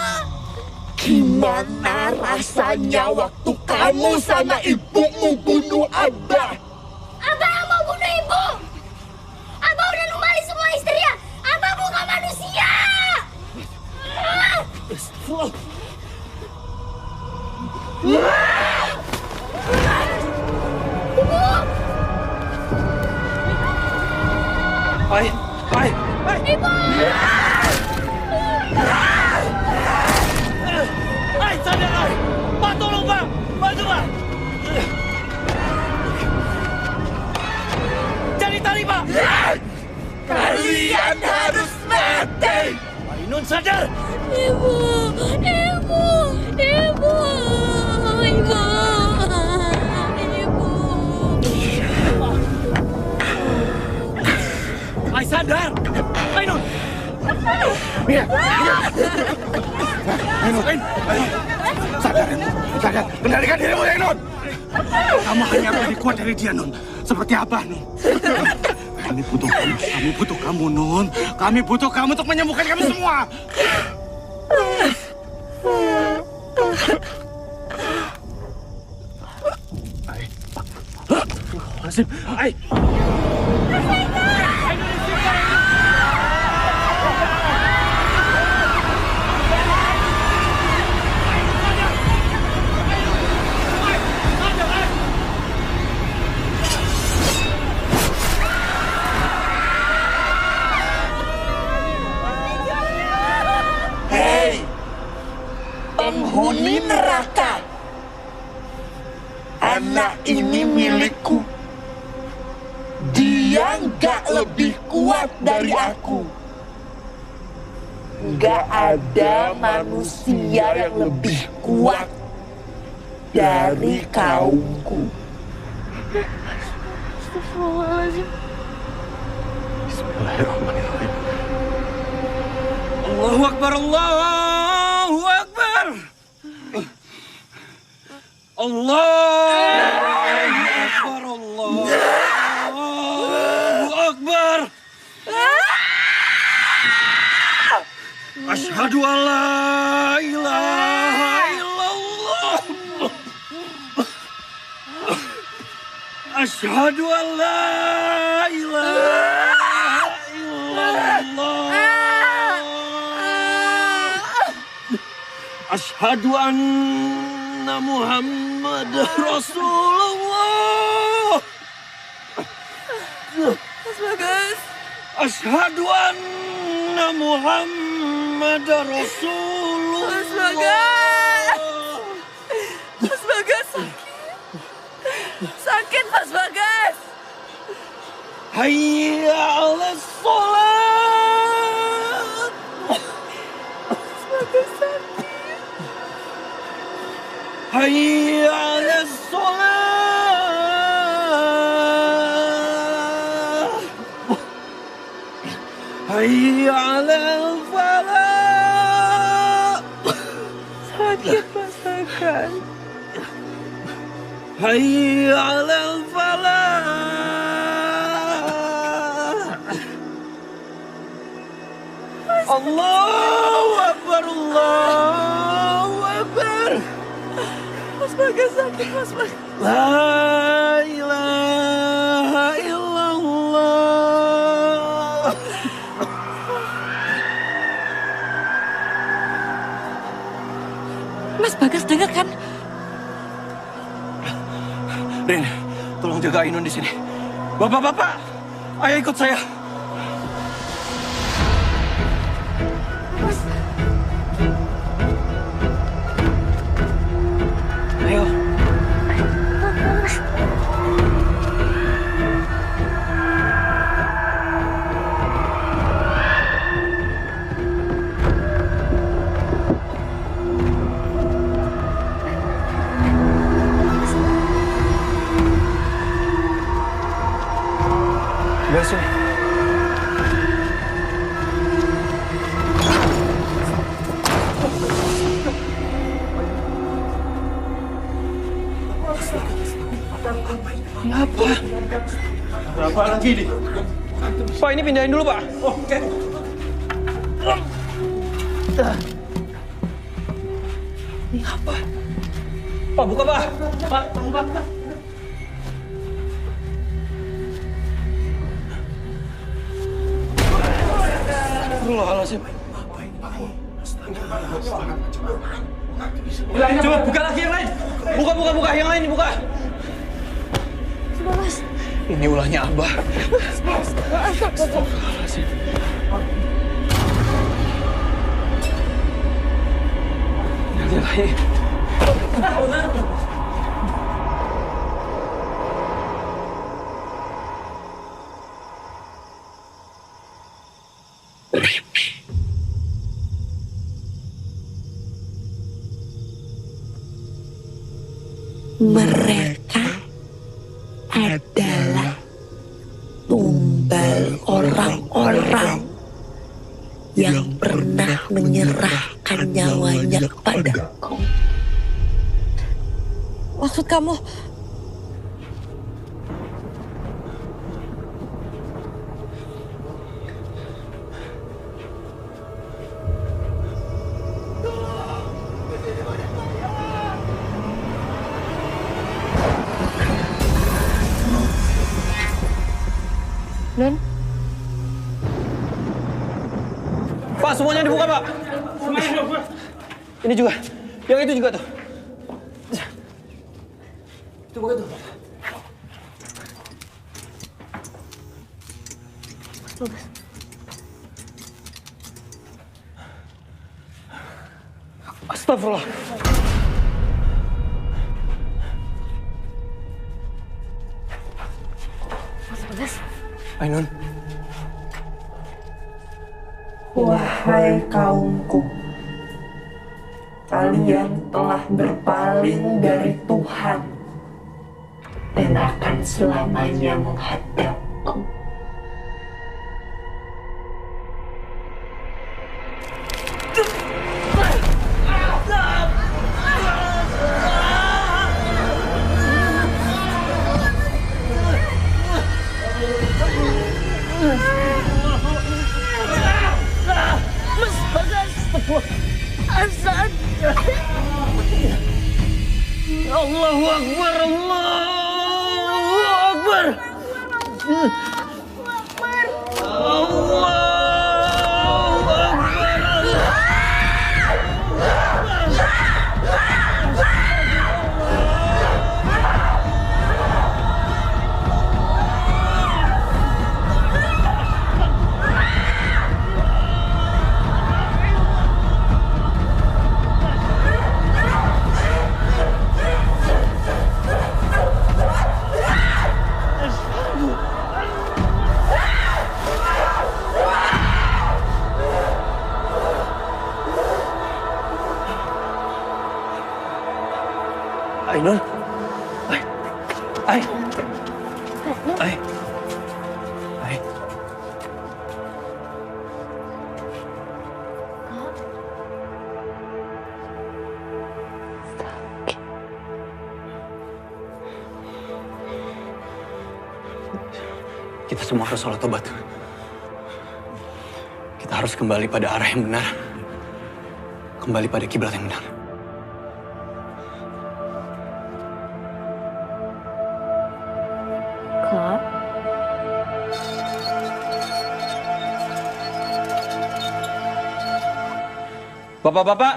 Gimana rasanya waktu kamu sama ibumu bunuh Abah? Abah yang mau bunuh ibu! Abah udah numpali semua istrinya! Abah bukan manusia! Ibu! Sadar! Pak, tolong Pak! Bantu Pak! Cari tali Pak! Kalian harus mati! Ainun sadar! Ibu! Ibu! Ibu! Ibu! Ai sadar! Ainun! Ainun! Sadar! Kendalikan dirimu, Ainun! Kamu hanya lebih kuat dari dia, Nun. Seperti Abah, Nun. Kami butuh kamu, Nun. Kami butuh kamu untuk menyembuhkan kami semua. Nasib, Ai! Penghuni neraka. Anak ini milikku. Dia nggak lebih kuat dari aku. Nggak ada manusia yang lebih kuat dari kaumku. Astagfirullahaladzim. Bismillahirrahmanirrahim. Allahu Akbar, Allahu Akbar. Allahu Akbar. Asyhadu an la ilaha illallah. Asyhadu an la ilaha illallah. Asyhadu anna Muhammad Rasulullah. Mas Bagas. Asyhadu anna Muhammad Rasulullah. Mas Bagas. Mas Bagas sakit. Sakit Mas Bagas. Hayya 'alas sholat. Mas Bagas sakit. Hayya 'alas sholat. Hayya 'alal falah. Sakit Mas Bagas. Hayya 'alal falah. Allahu Akbar, Allahu Akbar. Mas Bagas sakit, Mas Bagas. La ilaha illallah. Mas Bagas dengar kan? Rin, tolong jaga Ainun di sini. Bapak-bapak, ayo ikut saya. Ayo. Pak lagi nih. Pak ini pindahin dulu Pak. Oke. Ini apa? Pak buka Pak. Pak buka. Astagfirullahaladzim. Coba buka lagi yang lain. Buka yang lain dibuka. Mas. Ini ulahnya Abah. Astagfirullahaladzim. Mereka adalah tumbal orang-orang yang pernah menyerahkan nyawanya kepadaku. Maksud kamu? Nun? Pak, semuanya dibuka, Pak. Ini juga. Yang itu juga tuh. Itu buka tuh. Astagfirullah. Ainun. Wahai kaumku, kalian telah berpaling dari Tuhan dan akan selamanya menghadapku. Asad. Allahu Akbar, Allahu Akbar. Allahu Akbar. Ainun. Ai. Kita semua harus sholat tobat. Kita harus kembali pada arah yang benar. Kembali pada kiblat yang benar. Kak. Bapak-bapak,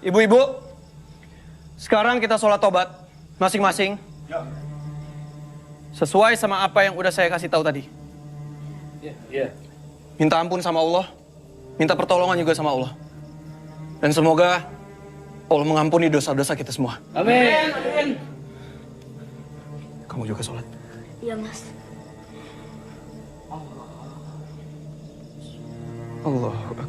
ibu-ibu, sekarang kita sholat tobat masing-masing. Sesuai sama apa yang udah saya kasih tahu tadi. Minta ampun sama Allah, minta pertolongan juga sama Allah. Dan semoga Allah mengampuni dosa-dosa kita semua. Amin. Kamu juga sholat. Iya, Mas. Allahu Akbar.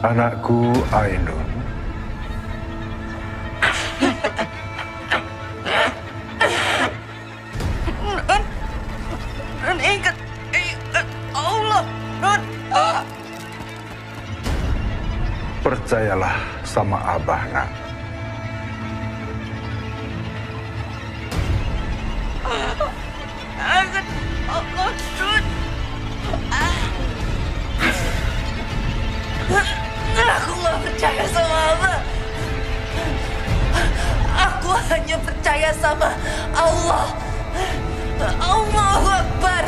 Anakku Ainun. Nun ingat Allah, Nun. Percayalah sama Abah, nak. Ingat Allah, Nun. Aku nggak percaya sama Abah. Aku hanya percaya sama Allah. Allahu Akbar.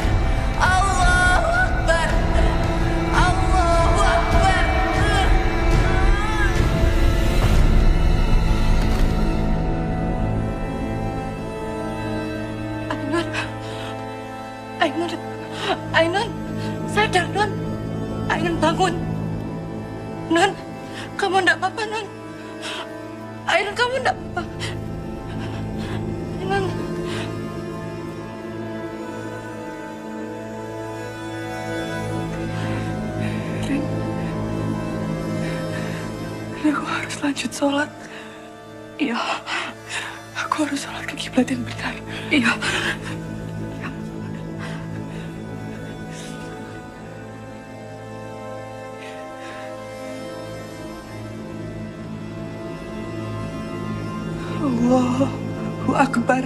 Allahu Akbar. Allahu Akbar. Ainun. Ainun. Ainun. Sadar, Nun. Ainun bangun. Nun, kamu enggak apa-apa, Nun. Ainun, kamu enggak apa-apa. Ainun. Rin, aku harus lanjut sholat. Iya, aku harus sholat ke kiblat yang benar. Iya. Allahu Akbar.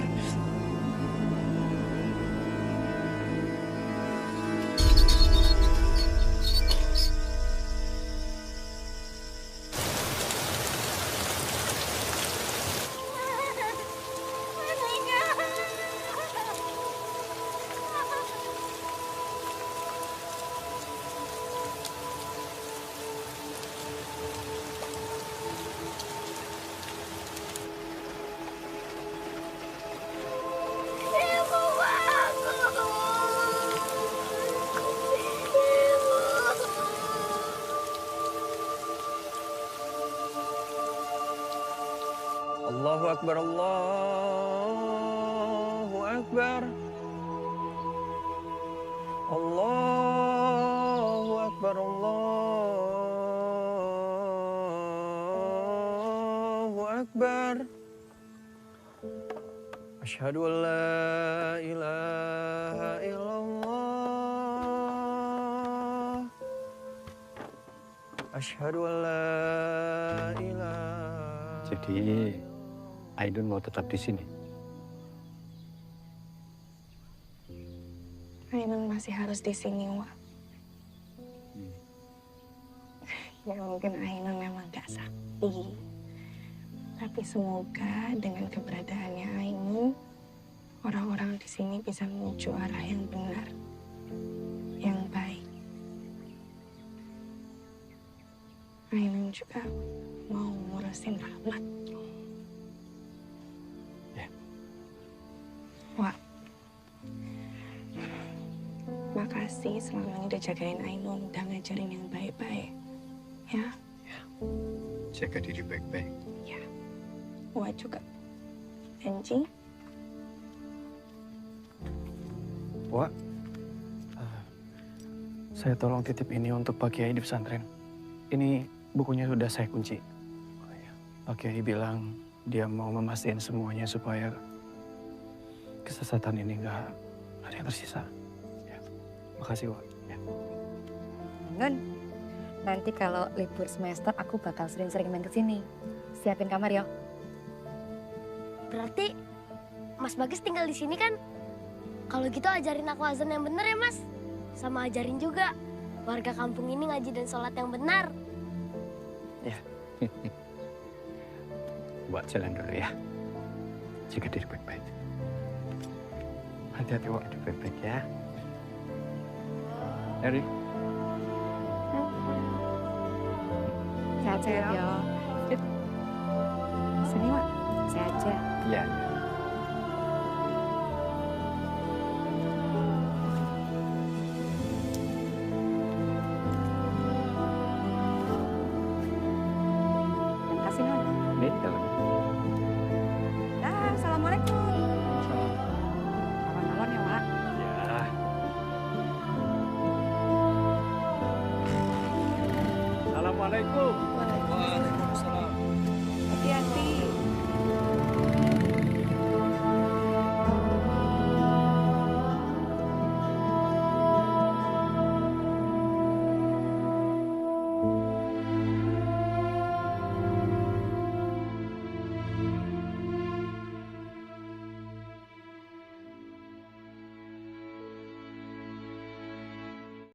Allahu Akbar, Allahu Akbar. Allahu Akbar, Allahu Akbar. Asyhadu an la ilaha illallah. Asyhadu an la ilaha. Jadi Ainun mau tetap di sini. Ainun masih harus di sini, Wak. Ya mungkin Ainun memang gak sakti. Tapi semoga dengan keberadaannya Ainun, orang-orang di sini bisa menuju arah yang benar, yang baik. Ainun juga mau ngurusin Rahmat. Wak, makasih selama ini udah jagain Ainun, udah ngajarin yang baik-baik. Ya? Jaga diri baik-baik. Ya. Wak juga. Janji? Wak, saya tolong titip ini untuk Pak Kiai di pesantren. Ini bukunya sudah saya kunci. Pak Kiai bilang dia mau memastikan semuanya supaya kesesatan ini nggak ada yang tersisa. Ya. Makasih, Wak. Ya. Nun, nanti kalau libur semester aku bakal sering-sering main ke sini. Siapin kamar ya. Berarti Mas Bagas tinggal di sini kan? Kalau gitu ajarin aku azan yang benar ya, Mas. Sama ajarin juga warga kampung ini ngaji dan sholat yang benar. Ya. Buat jalan dulu ya. Jaga diri baik-baik. Hati-hati, Wak. Diri baik-baik ya. Eri. Sehat-sehat ya. Sini, Wak. Sehat aja. Ya. Makasih, Nun. Nih, dalam. Dah, assalamualaikum. Kawan-kawan ya, Wak. Ya. Assalamualaikum Assalamualaikum.